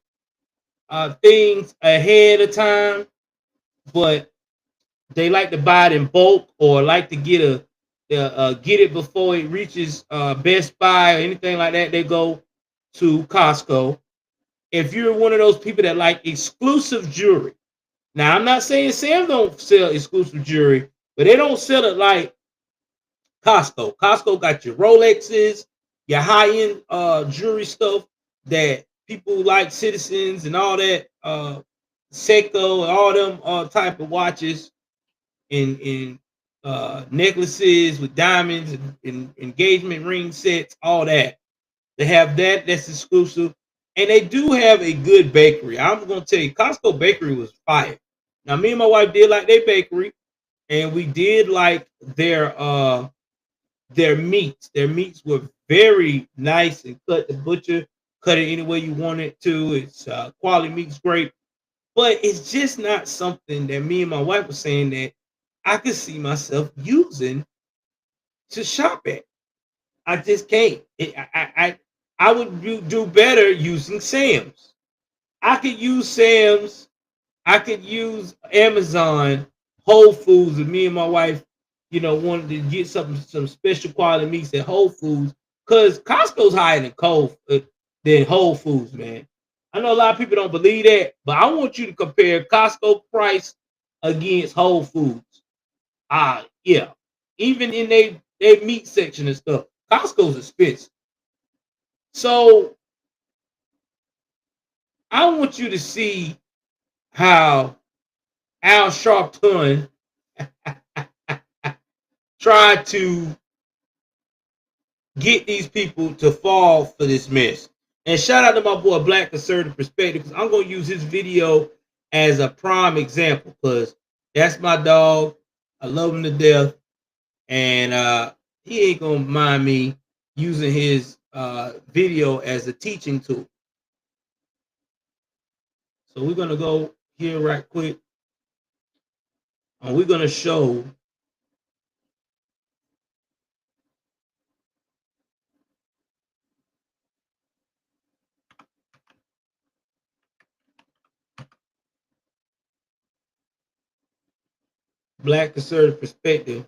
things ahead of time, but they like to buy it in bulk or like to get get it before it reaches Best Buy or anything like that. They go to Costco. If you're one of those people that like exclusive jewelry, now I'm not saying Sam don't sell exclusive jewelry, but they don't sell it like Costco. Costco got your Rolexes, your high-end jewelry stuff that people like, Citizens and all that, Seiko and all them type of watches and necklaces with diamonds and engagement ring sets, all that. They have that's exclusive. And they do have a good bakery. I'm gonna tell you, Costco bakery was fire. Now, me and my wife did like their bakery, and we did like their meats. Their meats were very nice and cut. The butcher cut it any way you want it to. It's quality meat's great, but it's just not something that me and my wife were saying that I could see myself using to shop at. I just can't. I would do better using Sam's. I could use Sam's. I could use Amazon, Whole Foods, and me and my wife, wanted to get some special quality meats at Whole Foods, because Costco's higher than Whole Foods, man. I know a lot of people don't believe that, but I want you to compare Costco price against Whole Foods. Yeah, even in they meat section and stuff, Costco's expensive. So I want you to see how Al Sharpton tried to get these people to fall for this mess. And shout out to my boy Black Conservative Perspective, because I'm going to use his video as a prime example, because that's my dog. I love him to death. And he ain't going to mind me using his video as a teaching tool. So we're going to go here right quick. And we're going to show Black Conservative Perspective.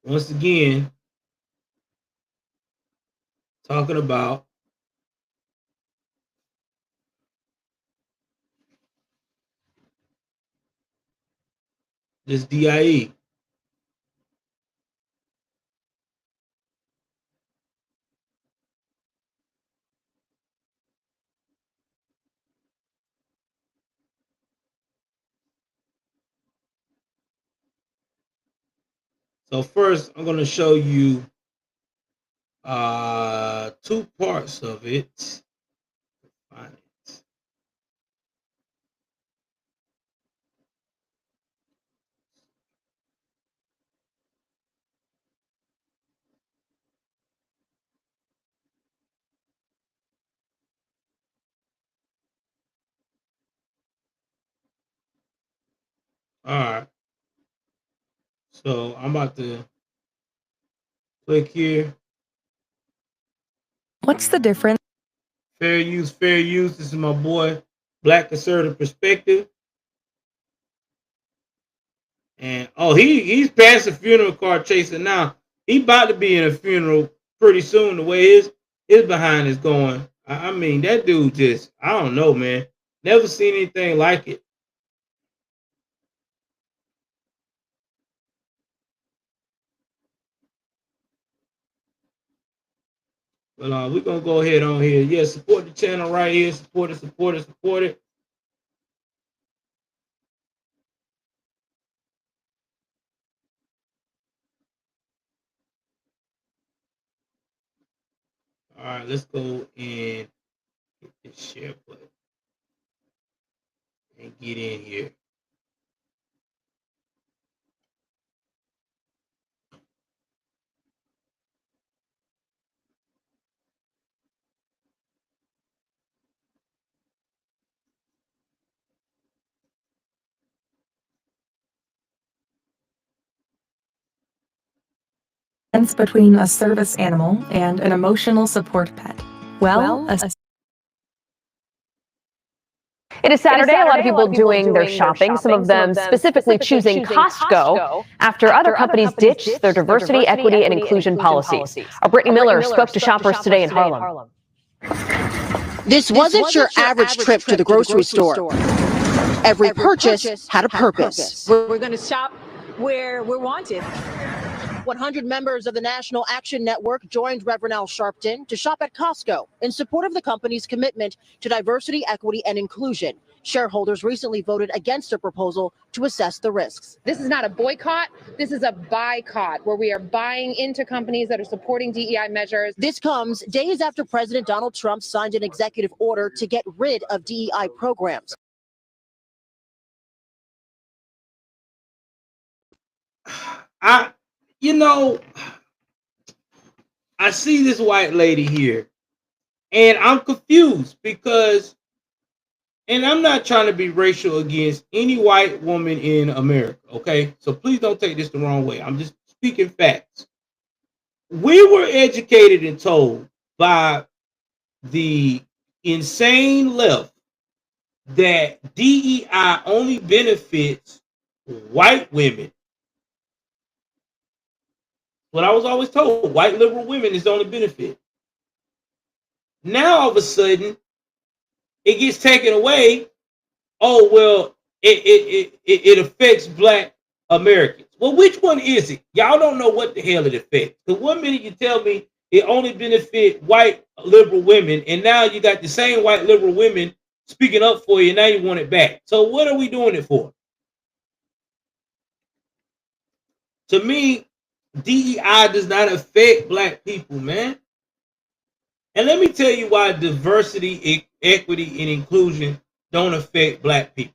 Once again, talking about this DIE. So first, I'm going to show you two parts of it. Find it. All right. So I'm about to click here. What's the difference? Fair use, fair use. This is my boy, Black Conservative Perspective. And he's past the funeral car chasing now. He about to be in a funeral pretty soon. The way his behind is going. I mean, that dude just, I don't know, man. Never seen anything like it. But we're gonna go ahead on here. Yeah, support the channel right here. Support it, support it, support it. All right, let's go and Hit this share button and get in here. Between a service animal and an emotional support pet. It is Saturday. A lot of people doing their shopping, some of them specifically choosing Costco after other companies ditched their diversity, equity, and inclusion policies. Our Brittany Miller spoke to shoppers today in Harlem. This wasn't your average trip to the grocery store. Every purchase had a purpose. We're going to shop where we're wanted. 100 members of the National Action Network joined Reverend Al Sharpton to shop at Costco in support of the company's commitment to diversity, equity, and inclusion. Shareholders recently voted against a proposal to assess the risks. This is not a boycott. This is a boycott, where we are buying into companies that are supporting DEI measures. This comes days after President Donald Trump signed an executive order to get rid of DEI programs. I see this white lady here, and I'm confused because, and I'm not trying to be racial against any white woman in America, okay? So please don't take this the wrong way. I'm just speaking facts. We were educated and told by the insane left that DEI only benefits white women. What I was always told, white liberal women is the only benefit. Now all of a sudden, it gets taken away. Oh, well, it affects black Americans. Well, which one is it? Y'all don't know what the hell it affects. Because one minute you tell me it only benefit white liberal women, and now you got the same white liberal women speaking up for you, and now you want it back. So what are we doing it for? To me, DEI does not affect black people, man. And let me tell you why diversity, equity, and inclusion don't affect black people.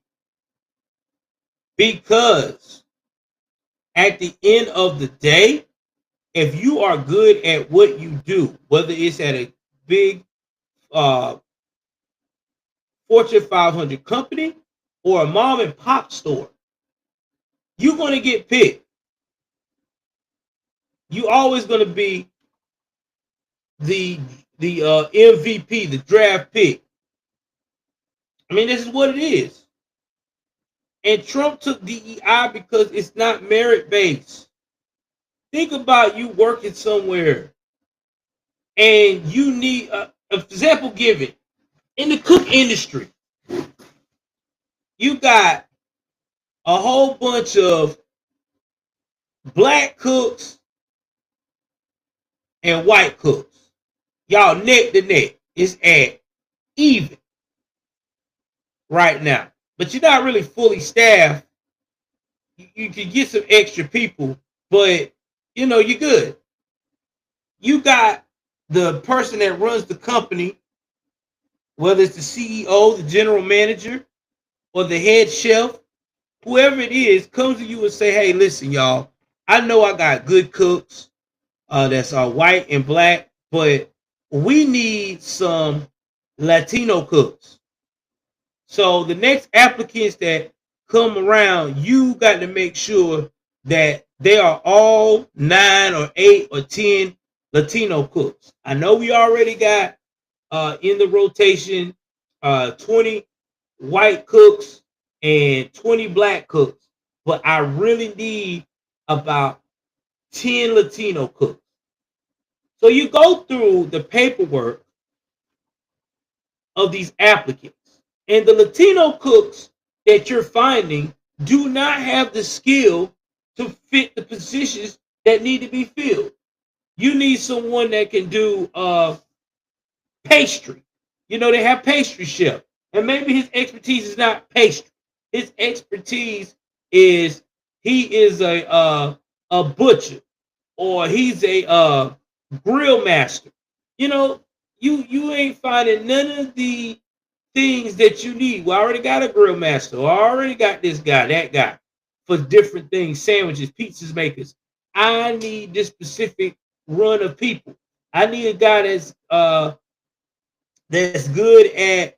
Because at the end of the day, if you are good at what you do, whether it's at a big Fortune 500 company or a mom and pop store, you're going to get picked. You always going to be the MVP, the draft pick. I mean, this is what it is. And Trump took DEI because it's not merit-based. Think about you working somewhere and you need, example given, in the cook industry, you got a whole bunch of black cooks and white cooks. Y'all neck to neck. It's at even right now. But you're not really fully staffed. You can get some extra people, but you know, you're good. You got the person that runs the company, whether it's the CEO, the general manager, or the head chef, whoever it is, comes to you and say, hey, listen, y'all, I know I got good cooks that's white and black, but we need some Latino cooks. So the next applicants that come around, you got to make sure that they are all 9 or 8 or 10 Latino cooks. I know we already got in the rotation 20 white cooks and 20 black cooks, but I really need about 10 Latino cooks. So you go through the paperwork of these applicants, and the Latino cooks that you're finding do not have the skill to fit the positions that need to be filled. You need someone that can do pastry. You know, they have pastry chef, and maybe his expertise is not pastry. His expertise is he is a butcher, or he's a grill master. You know, You ain't finding none of the things that you need. We already got a grill master. I already got this guy, that guy for different things, sandwiches, pizzas makers. I need this specific run of people. I need a guy that's good at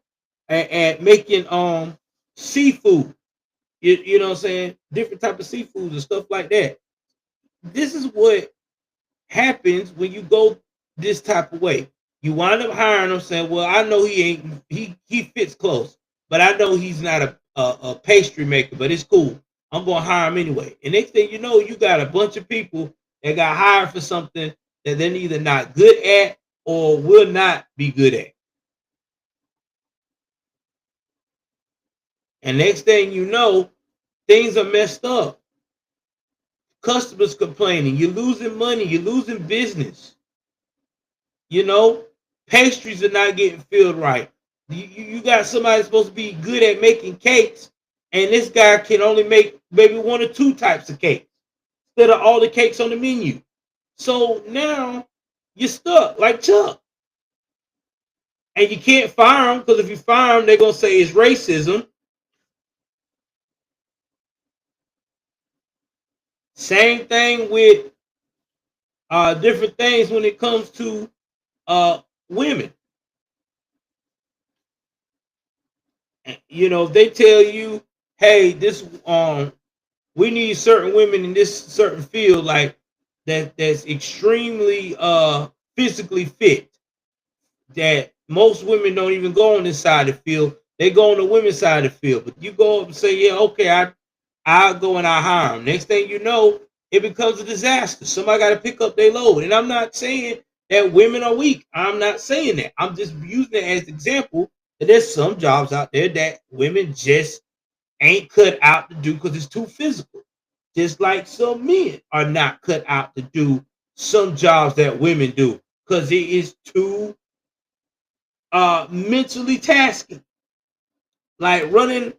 making seafood. You know what I'm saying? Different type of seafoods and stuff like that. This is what happens when you go this type of way. You wind up hiring him saying, well, I know he fits close, but I know he's not a pastry maker, but it's cool. I'm gonna hire him anyway. And next thing you know, you got a bunch of people that got hired for something that they're either not good at or will not be good at. And next thing you know, things are messed up. Customers complaining, you're losing money, you're losing business. You know, pastries are not getting filled right. You got somebody supposed to be good at making cakes, and this guy can only make maybe 1 or 2 types of cakes instead of all the cakes on the menu. So now you're stuck like Chuck. And you can't fire them, because if you fire them, they're going to say it's racism. Same thing with different things when it comes to women. You know, if they tell you, hey, this we need certain women in this certain field, like that's extremely physically fit, that most women don't even go on this side of the field. They go on the women's side of the field. But you go up and say, yeah, okay, I'll go and I hire them. Next thing you know, it becomes a disaster. Somebody got to pick up their load. And I'm not saying that women are weak. I'm not saying that. I'm just using it as an example that there's some jobs out there that women just ain't cut out to do because it's too physical. Just like some men are not cut out to do some jobs that women do because it is too mentally tasking. Like running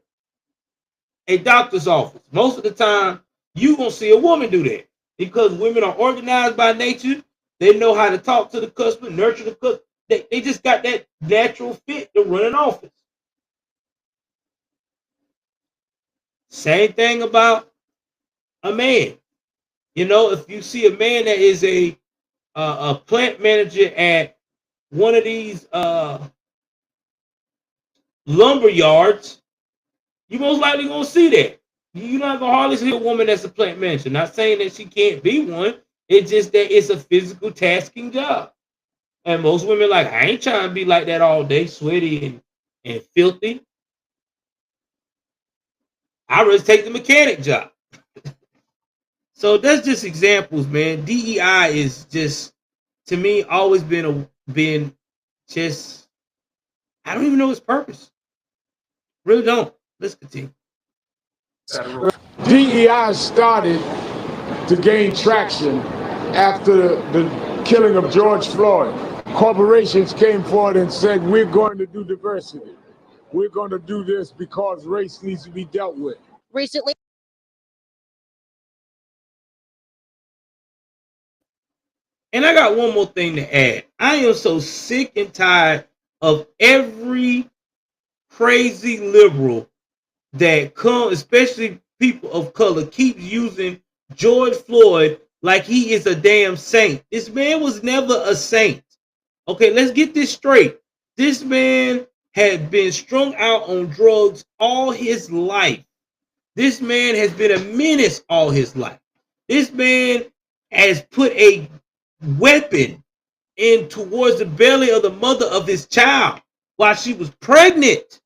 a doctor's office. Most of the time, you gonna see a woman do that because women are organized by nature. They know how to talk to the customer, nurture the customer. They just got that natural fit to run an office. Same thing about a man. You know, if you see a man that is a plant manager at one of these lumber yards, you most likely gonna see that. You're not gonna hardly see a woman that's a plant manager. Not saying that she can't be one. It's just that it's a physical tasking job. And most women like, I ain't trying to be like that all day, sweaty and filthy. I'd rather take the mechanic job. So that's just examples, man. DEI is just, to me, always been just, I don't even know its purpose. Really don't. Let's continue. DEI started to gain traction after the killing of George Floyd. Corporations came forward and said, we're going to do diversity. We're going to do this because race needs to be dealt with. Recently, and I got one more thing to add. I am so sick and tired of every crazy liberal that come, especially people of color, keep using George Floyd like he is a damn saint. This man was never a saint. Okay, let's get this straight. This man had been strung out on drugs all his life. This man has been a menace all his life. This man has put a weapon in towards the belly of the mother of his child while she was pregnant.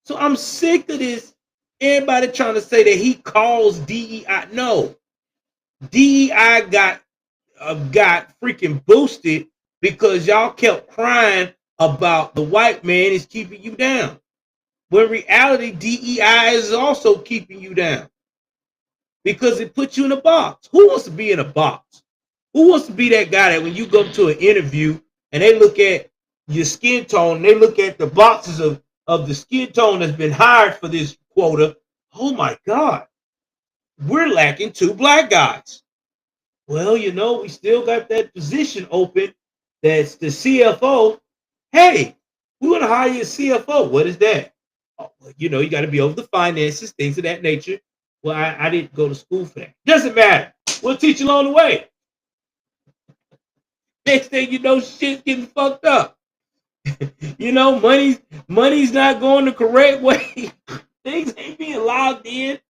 So I'm sick of this. Everybody trying to say that he caused DEI. No, DEI got freaking boosted because y'all kept crying about the white man is keeping you down. When in reality, DEI is also keeping you down because it puts you in a box. Who wants to be in a box? Who wants to be that guy that when you go to an interview and they look at your skin tone, they look at the boxes of the skin tone that's been hired for this quota. Oh my God, we're lacking 2 black guys. Well, you know, we still got that position open. That's the CFO. Hey, we want to hire you a CFO. What is that? Oh, well, you know, you got to be over the finances, things of that nature. Well, I didn't go to school for that. Doesn't matter. We'll teach you along the way. Next thing you know, shit's getting fucked up. You know, money's not going the correct way. Things ain't being logged in.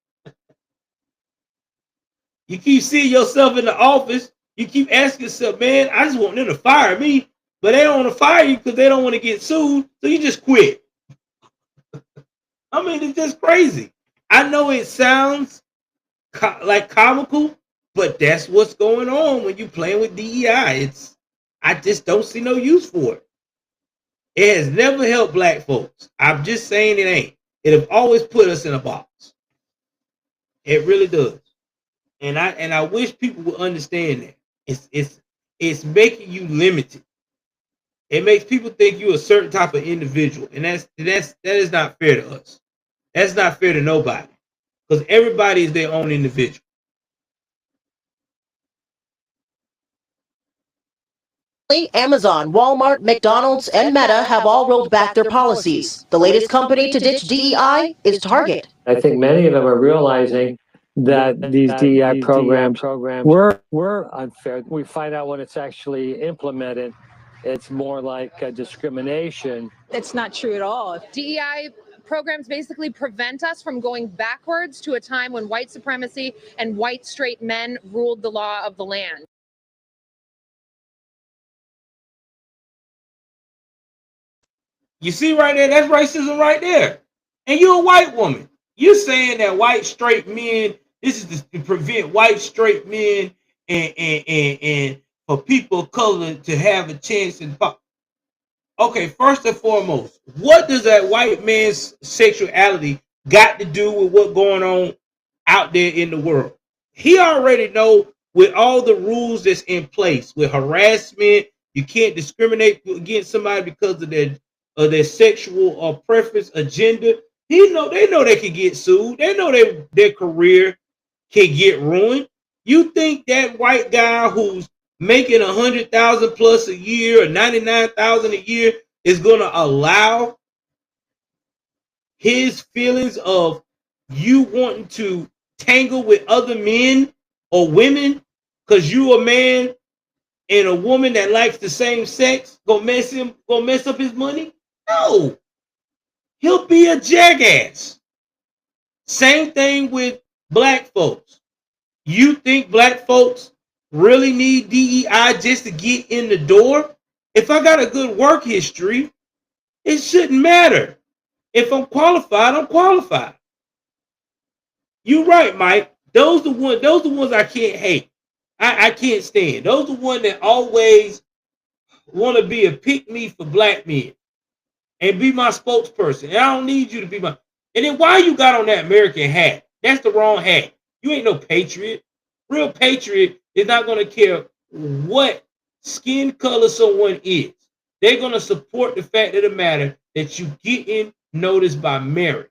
You keep seeing yourself in the office. You keep asking yourself, man, I just want them to fire me. But they don't want to fire you because they don't want to get sued. So you just quit. I mean, it's just crazy. I know it sounds like comical, but that's what's going on when you're playing with DEI. I just don't see no use for it. It has never helped black folks. I'm just saying it ain't. It have always put us in a box. It really does. And I wish people would understand that. It's making you limited. It makes people think you're a certain type of individual, and that is not fair to us. That's not fair to nobody, because everybody is their own individual. Amazon, Walmart, McDonald's, and Meta have all rolled back their policies. The latest company to ditch DEI is Target. I think many of them are realizing that these DEI programs were unfair. We find out when it's actually implemented, it's more like a discrimination. That's not true at all. DEI programs basically prevent us from going backwards to a time when white supremacy and white straight men ruled the law of the land. You see right there, that's racism right there. And you're a white woman. You're saying that white straight men, this is to prevent white straight men and for people of color to have a chance in. Okay, first and foremost, what does that white man's sexuality got to do with what's going on out there in the world? He already know with all the rules that's in place with harassment, you can't discriminate against somebody because of their sexual or preference agenda. They know they can get sued. They know their career can get ruined. You think that white guy who's making 100,000 plus a year or 99,000 a year is going to allow his feelings of you wanting to tangle with other men or women because you a man and a woman that likes the same sex gonna mess up his money? No, he'll be a jackass. Same thing with black folks. You think black folks really need DEI just to get in the door? If I got a good work history, it shouldn't matter. If I'm qualified, I'm qualified. You're right, Mike. Those the ones I can't hate. I can't stand. Those the ones that always want to be a pick me for black men and be my spokesperson. And I don't need you to be my. And then why you got on that American hat? That's the wrong hat. You ain't no patriot. Real patriot is not going to care what skin color someone is. They're going to support the fact of the matter that you getting noticed by merit.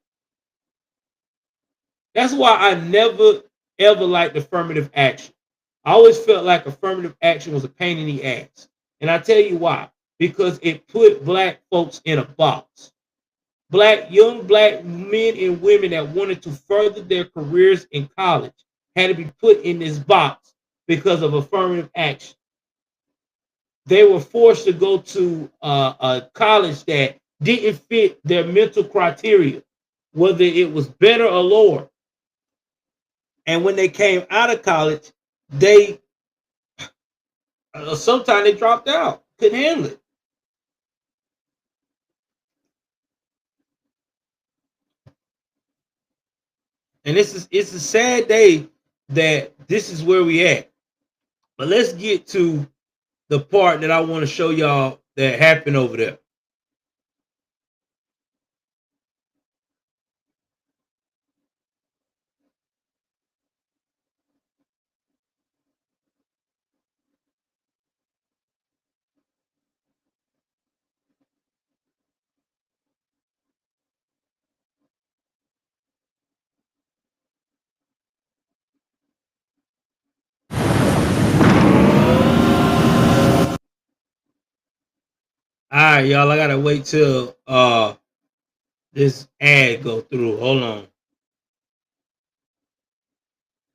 That's why I never, ever liked affirmative action. I always felt like affirmative action was a pain in the ass. And I tell you why. Because it put black folks in a box. Young black men and women that wanted to further their careers in college had to be put in this box because of affirmative action. They were forced to go to a college that didn't fit their mental criteria, whether it was better or lower. And when they came out of college, they sometimes they dropped out, couldn't handle it. And it's a sad day that this is where we at. But let's get to the part that I want to show y'all that happened over there. All right, y'all. I gotta wait till this ad go through. Hold on.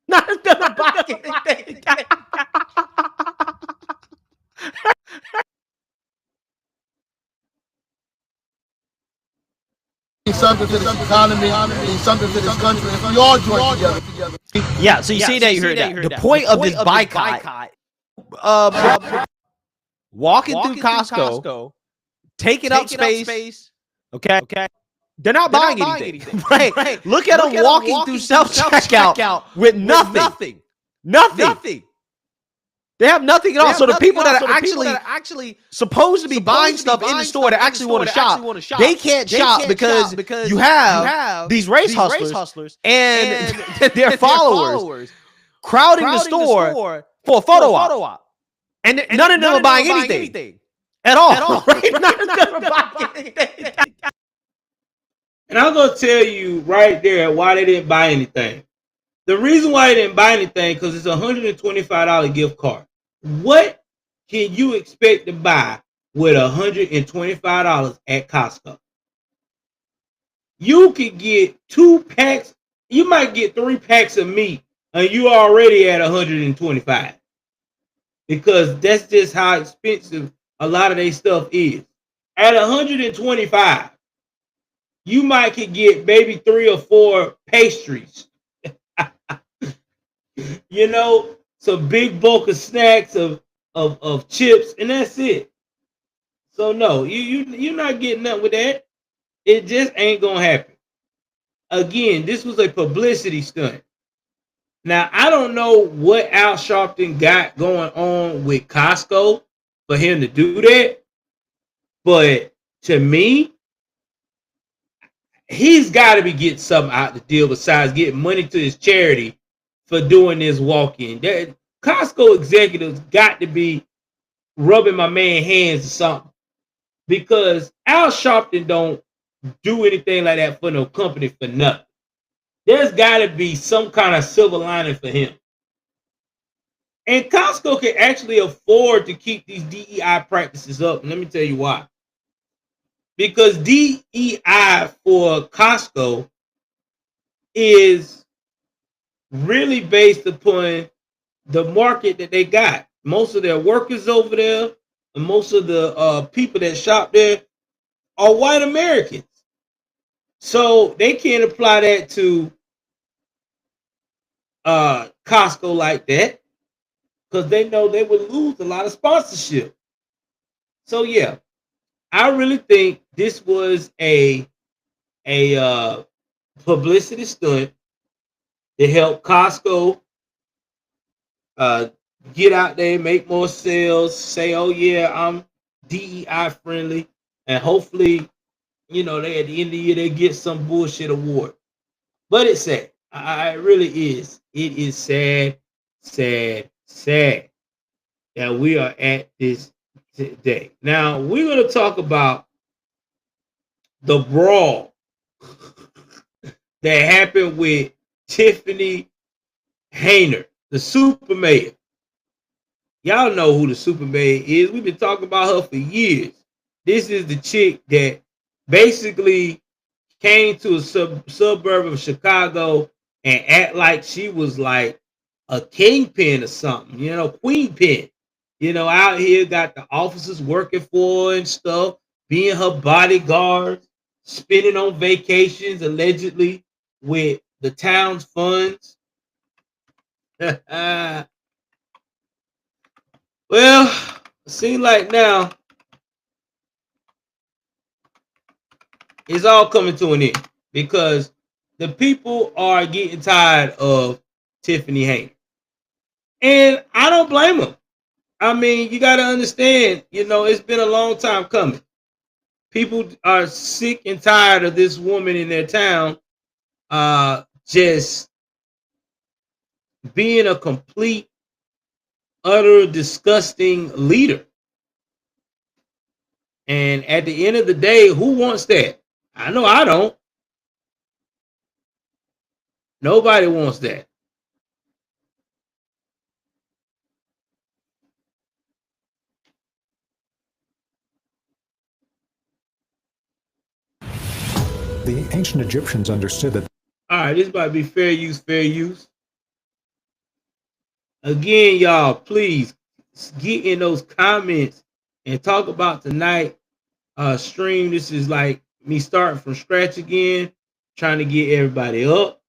Not gonna buy anything. Something for this economy, something for this country. If we all join together. Yeah, so you see that, you heard that. The point of this boycott, walking through Costco, taking up space, okay? They're not buying anything. Right. Look at them walking through self-checkout with nothing. Nothing. They have nothing at all. So the people that are actually supposed to be buying stuff in the store that actually want to shop, they can't shop because you have these race hustlers and their followers crowding the store for a photo op. And none of them are buying anything at all. Right? None of them are buying anything. And I'm gonna tell you right there why they didn't buy anything. The reason why they didn't buy anything because it's a $125 gift card. What can you expect to buy with $125 at Costco? You could get 2 packs. You might get 3 packs of meat, and you already at $125 because that's just how expensive a lot of their stuff is. At $125, you might could get maybe 3 or 4 pastries. You know, some big bulk of snacks of chips, and that's it. So no, you're not getting up with that. It just ain't gonna happen. Again, this was a publicity stunt. Now I don't know what Al Sharpton got going on with Costco for him to do that, but to me, he's got to be getting something out the deal besides getting money to his charity for doing this walk-in. That Costco executives got to be rubbing my man hands or something because Al Sharpton don't do anything like that for no company for nothing. There's got to be some kind of silver lining for him. And Costco can actually afford to keep these DEI practices up. And let me tell you why. Because DEI for Costco is really based upon the market that they got. Most of their workers over there and most of the people that shop there are white Americans. So they can't apply that to Costco like that because they know they would lose a lot of sponsorship. So yeah, I really think this was a publicity stunt to help Costco get out there, make more sales, say, oh yeah, I'm DEI friendly, and hopefully, you know, they at the end of the year they get some bullshit award. But it's sad. It really is. It is sad that we are at this day. Now we're going to talk about the brawl that happened with Tiffany Hayner, the super mayor. Y'all know who the super mayor is. We've been talking about her for years. This is the chick that basically came to a suburb of Chicago and act like she was like a kingpin or something, you know, queen pin. You know, out here got the officers working for her and stuff, being her bodyguard, spending on vacations allegedly with the town's funds. Well, it seems like now it's all coming to an end because the people are getting tired of Tiffany Hayner. And I don't blame them. I mean, you got to understand, you know, it's been a long time coming. People are sick and tired of this woman in their town just being a complete, utter, disgusting leader. And at the end of the day, who wants that? I know I don't. Nobody wants that. the ancient Egyptians understood that. All right, this about to be fair use, fair use. Again, y'all, please get in those comments and talk about tonight stream. This is like me starting from scratch again, trying to get everybody up.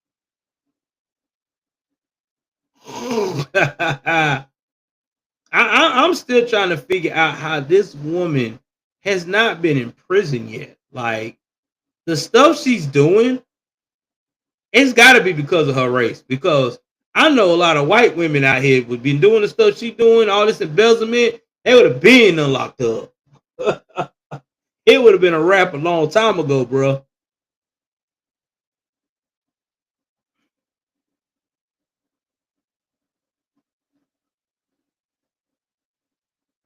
I'm still trying to figure out how this woman has not been in prison yet. Like, the stuff she's doing, it's got to be because of her race. Because I know a lot of white women out here would be doing the stuff she's doing, all this embezzlement, they would have been locked up. It would have been a wrap a long time ago, bro.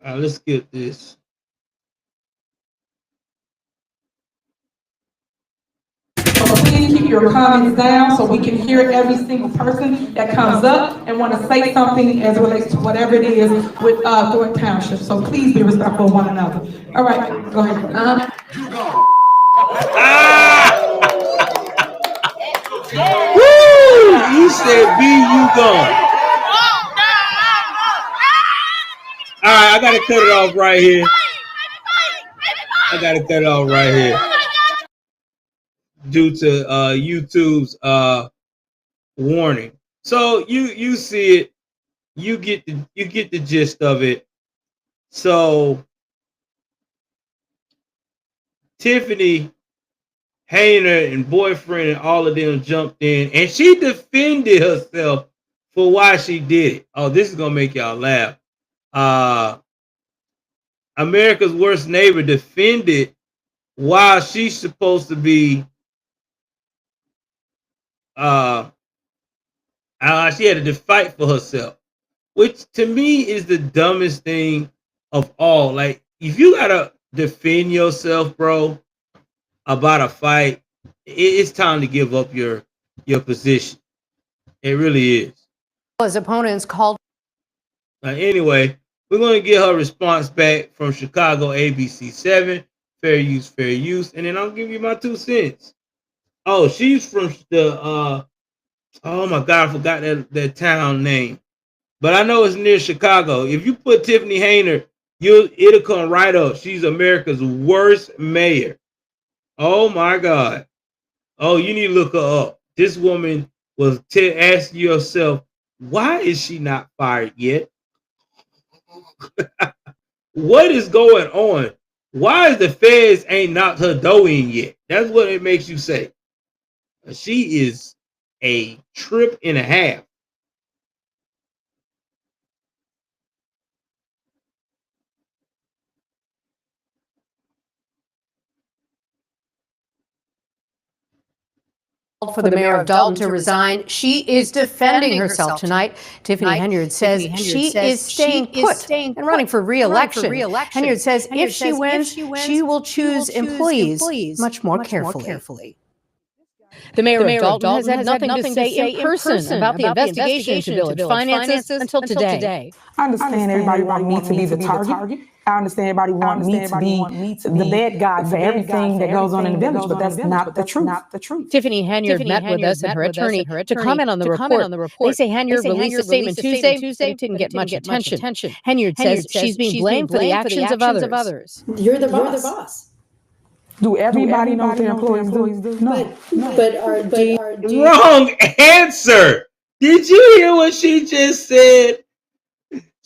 Let's get this. Please keep your comments down so we can hear every single person that comes up and want to say something as it relates to whatever it is with Thornton Township. So please be respectful of one another. All right, go ahead. Woo! You said B, you gone. All right, I gotta cut it off right here. Due to YouTube's warning. So you see it, you get the gist of it. So Tiffany Hayner and boyfriend and all of them jumped in, and she defended herself for why she did it. Oh, this is gonna make y'all laugh. America's Worst Neighbor defended why she's supposed to be she had to fight for herself, which to me is the dumbest thing of all. Like, if you gotta defend yourself, bro, about a fight, it's time to give up your position. It really is. His opponents called. Anyway, we're going to get her response back from Chicago ABC7, fair use, and then I'll give you my 2 cents. Oh, she's from the oh my God, I forgot that town name, but I know it's near Chicago. If you put Tiffany Hayner, it'll come right up. She's America's worst mayor. Oh my God. Oh, you need to look her up. This woman was ask yourself, why is she not fired yet? What is going on? Why is the feds ain't knocked her dough in yet? That's what it makes you say. She is a trip and a half. For the mayor of Dalton to resign. She is defending herself tonight. Tiffany Henyard says she is staying put and running for re-election. Henyard says if she wins, she will choose employees much more carefully. The mayor of Dalton has had nothing to say in person about the investigation into village finances until today. I understand everybody want me to be the target. I understand everybody want me to be the bad guy for everything that goes on in the village, but that's not the truth. Tiffany Henyard met with us and her attorney to comment on the report. They say Henyard released a statement Tuesday, but it didn't get much attention. Henyard says she's being blamed for the actions of others. You're the boss. Do everybody know what their employees do? No. Wrong answer. Did you hear what she just said?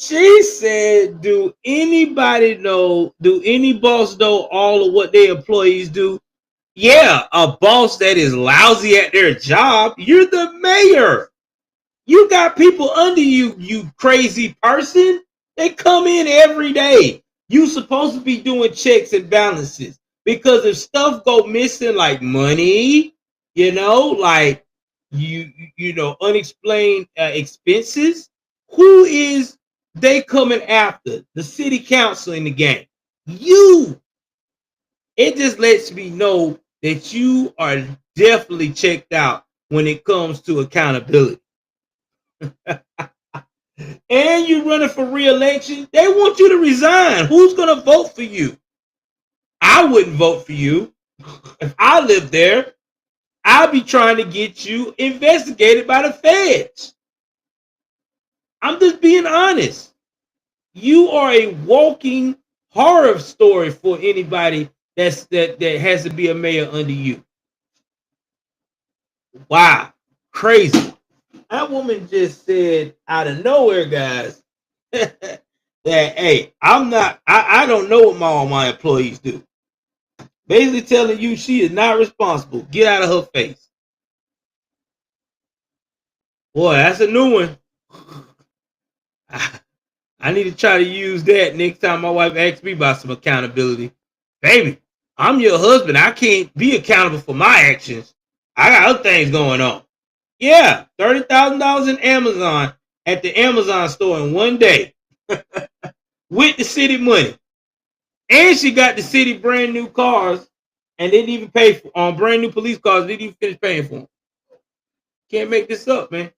She said, do any boss know all of what their employees do? Yeah, a boss that is lousy at their job. You're the mayor. You got people under you, you crazy person. They come in every day. You supposed to be doing checks and balances, because if stuff go missing, like money, like unexplained expenses, who is they coming after? The city council in the game. You. It just lets me know that you are definitely checked out when it comes to accountability. And you're running for re-election. They want you to resign. Who's going to vote for you? I wouldn't vote for you if I lived there. I'll be trying to get you investigated by the feds. I'm just being honest. You are a walking horror story for anybody that has to be a mayor under you. Wow, crazy. That woman just said out of nowhere, guys, that hey, I don't know what all my employees do. Basically telling you she is not responsible. Get out of her face. Boy, that's a new one. I need to try to use that next time my wife asks me about some accountability. Baby, I'm your husband. I can't be accountable for my actions. I got other things going on. Yeah, $30,000 in Amazon at the Amazon store in one day with the city money. And she got the city brand new cars and didn't even pay for brand new police cars. Didn't even finish paying for them. Can't make this up, man.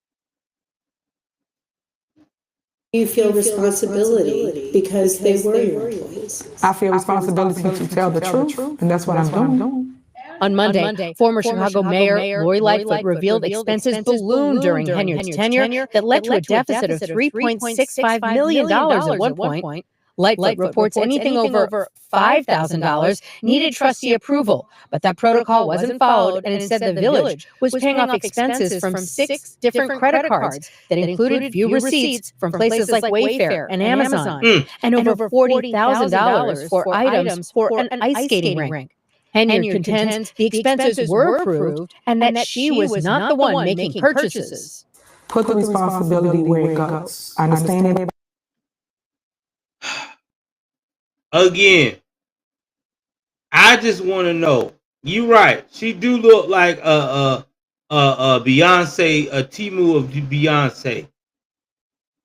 You feel responsibility because they were your employees. I feel responsibility to tell the truth, and that's what I'm doing. On Monday, former Chicago Mayor Lori Lightfoot revealed expenses ballooned during Henyard's tenure that led to a deficit of $3.65 million at one point. Lightfoot reports anything over $5,000 needed trustee approval, but that protocol wasn't followed, and instead the village was paying off expenses from 6 different credit cards that included few receipts from places like Wayfair and Amazon, and over $40,000 for items for an ice skating rink. Henyard contends the expenses were approved and that she was not the one making purchases. Put the responsibility where it goes. I understand it. Again, I just want to know. You're right. She do look like a Beyonce, a Temu of Beyonce,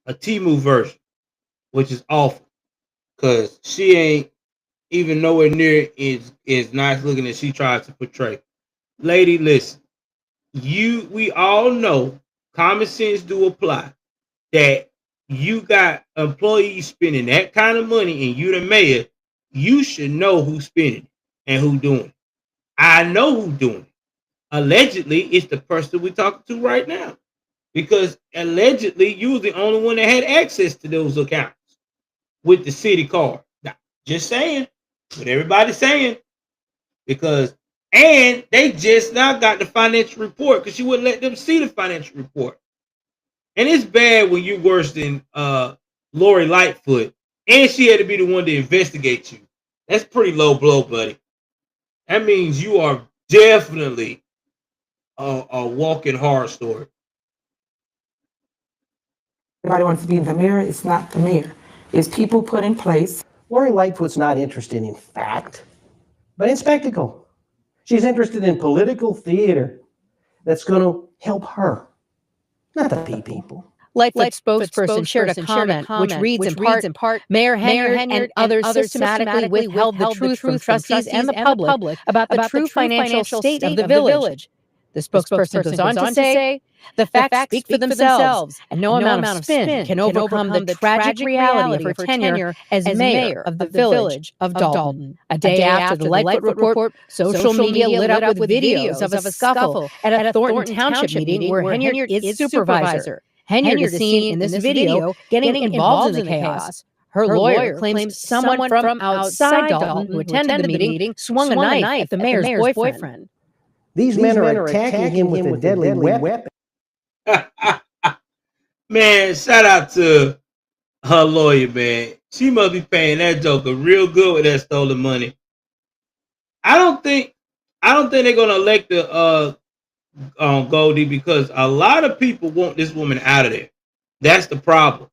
a Temu version, which is awful because she ain't even nowhere near as nice looking as she tries to portray. Lady, listen. We all know common sense do apply. That you got employees spending that kind of money and you're the mayor, you should know who's spending it and who doing it. I know who's doing it. Allegedly, it's the person we're talking to right now. Because allegedly, you was the only one that had access to those accounts with the city card. Now, just saying, what everybody's saying. And they just now got the financial report because she wouldn't let them see the financial report. And it's bad when you're worse than Lori Lightfoot, and she had to be the one to investigate you. That's pretty low blow, buddy. That means you are definitely a walking horror story. Everybody wants to be the mayor. It's not the mayor. It's people put in place. Lori Lightfoot's not interested in fact, but in spectacle. She's interested in political theater that's going to help her, not the people. Lightfoot's spokesperson shared a comment which reads in part, Mayor Henyard and others systematically withheld the truth from trustees and the public about the true financial state of the village. The spokesperson goes on to say, the facts speak for themselves, and no amount of spin can overcome the tragic reality of her tenure as mayor of the village of Dalton. A day after the Lightfoot report, social media lit up with videos of a scuffle at a Thornton Township meeting where Henyard is supervisor. Henyard is seen in this video getting involved in the chaos. Her lawyer claims someone from outside Dalton who attended the meeting swung a knife at the mayor's boyfriend. These men are attacking him with a deadly weapon. Man, shout out to her lawyer, man. She must be paying that joker real good with that stolen money. I don't think they're gonna elect the Goldie because a lot of people want this woman out of there. That's the problem.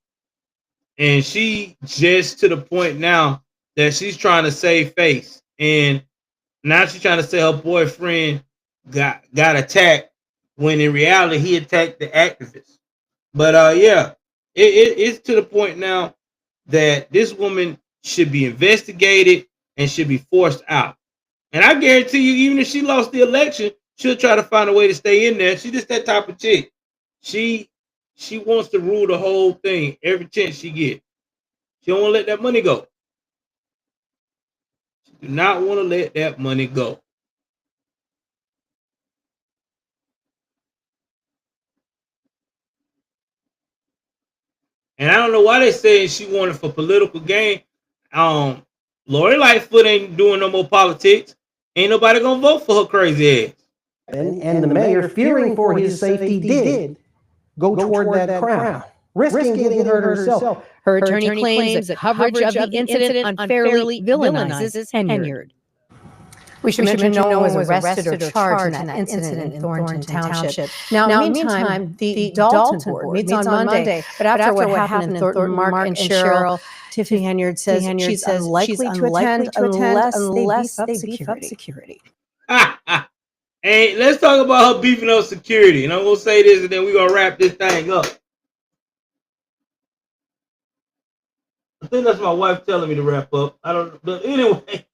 And she just to the point now that she's trying to save face. And now she's trying to say her boyfriend got attacked when in reality he attacked the activists. But yeah, it's to the point now that this woman should be investigated and should be forced out. And I guarantee you, even if she lost the election, she'll try to find a way to stay in there. She's just that type of chick. She wants to rule the whole thing every chance she gets. She don't want to let that money go. She do not want to let that money go. And I don't know why they saying she wanted for political gain. Lori Lightfoot ain't doing no more politics. Ain't nobody gonna vote for her crazy ass. And the mayor, fearing for his safety, did go toward that crowd, risking getting hurt herself. Her attorney claims that coverage of the incident unfairly villainizes Henyard. We should mention no one was arrested or charged in that incident in Thornton Township. Now, meantime, the Dalton board meets on Monday, but after what happened in Thornton, Mark and Cheryl, Tiffany Henyard says she's unlikely to attend unless they beef up security. Hey, let's talk about her beefing up security. And I'm going to say this, and then we're going to wrap this thing up. I think that's my wife telling me to wrap up. I don't know. But anyway.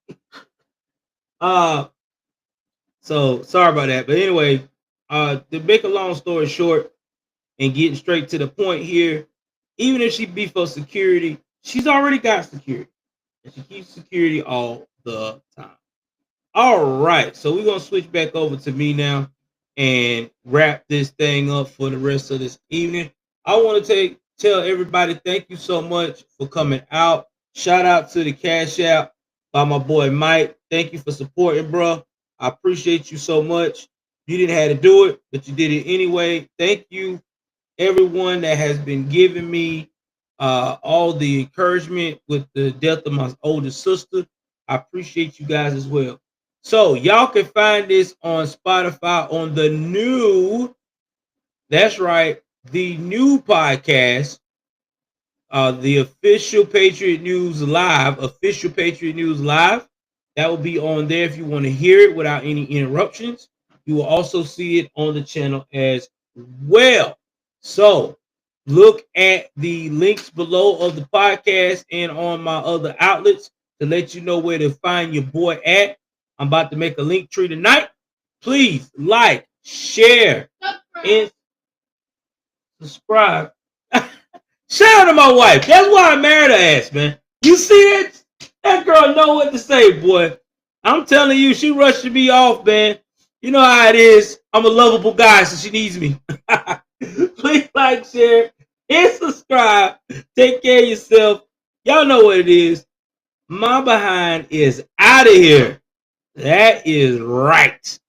So sorry about that. But anyway, to make a long story short and getting straight to the point here, even if she beef up security, she's already got security. And she keeps security all the time. All right. So we're going to switch back over to me now and wrap this thing up for the rest of this evening. I want to tell everybody thank you so much for coming out. Shout out to the Cash App by my boy Mike. Thank you for supporting, bro. I appreciate you so much. You didn't have to do it, but you did it anyway. Thank you, everyone that has been giving me all the encouragement with the death of my older sister. I appreciate you guys as well. So y'all can find this on Spotify on the new, that's right, the new podcast, the official Patriot News Live, That will be on there if you want to hear it without any interruptions. You will also see it on the channel as well. So look at the links below of the podcast and on my other outlets to let you know where to find your boy at. I'm about to make a link tree tonight. Please like, share, and subscribe. Shout out to my wife. That's why I married her ass, man. You see that? That girl know what to say, boy. I'm telling you, she rushing me off, man. You know how it is. I'm a lovable guy, so she needs me. Please like, share, and subscribe. Take care of yourself. Y'all know what it is. My behind is out of here. That is right.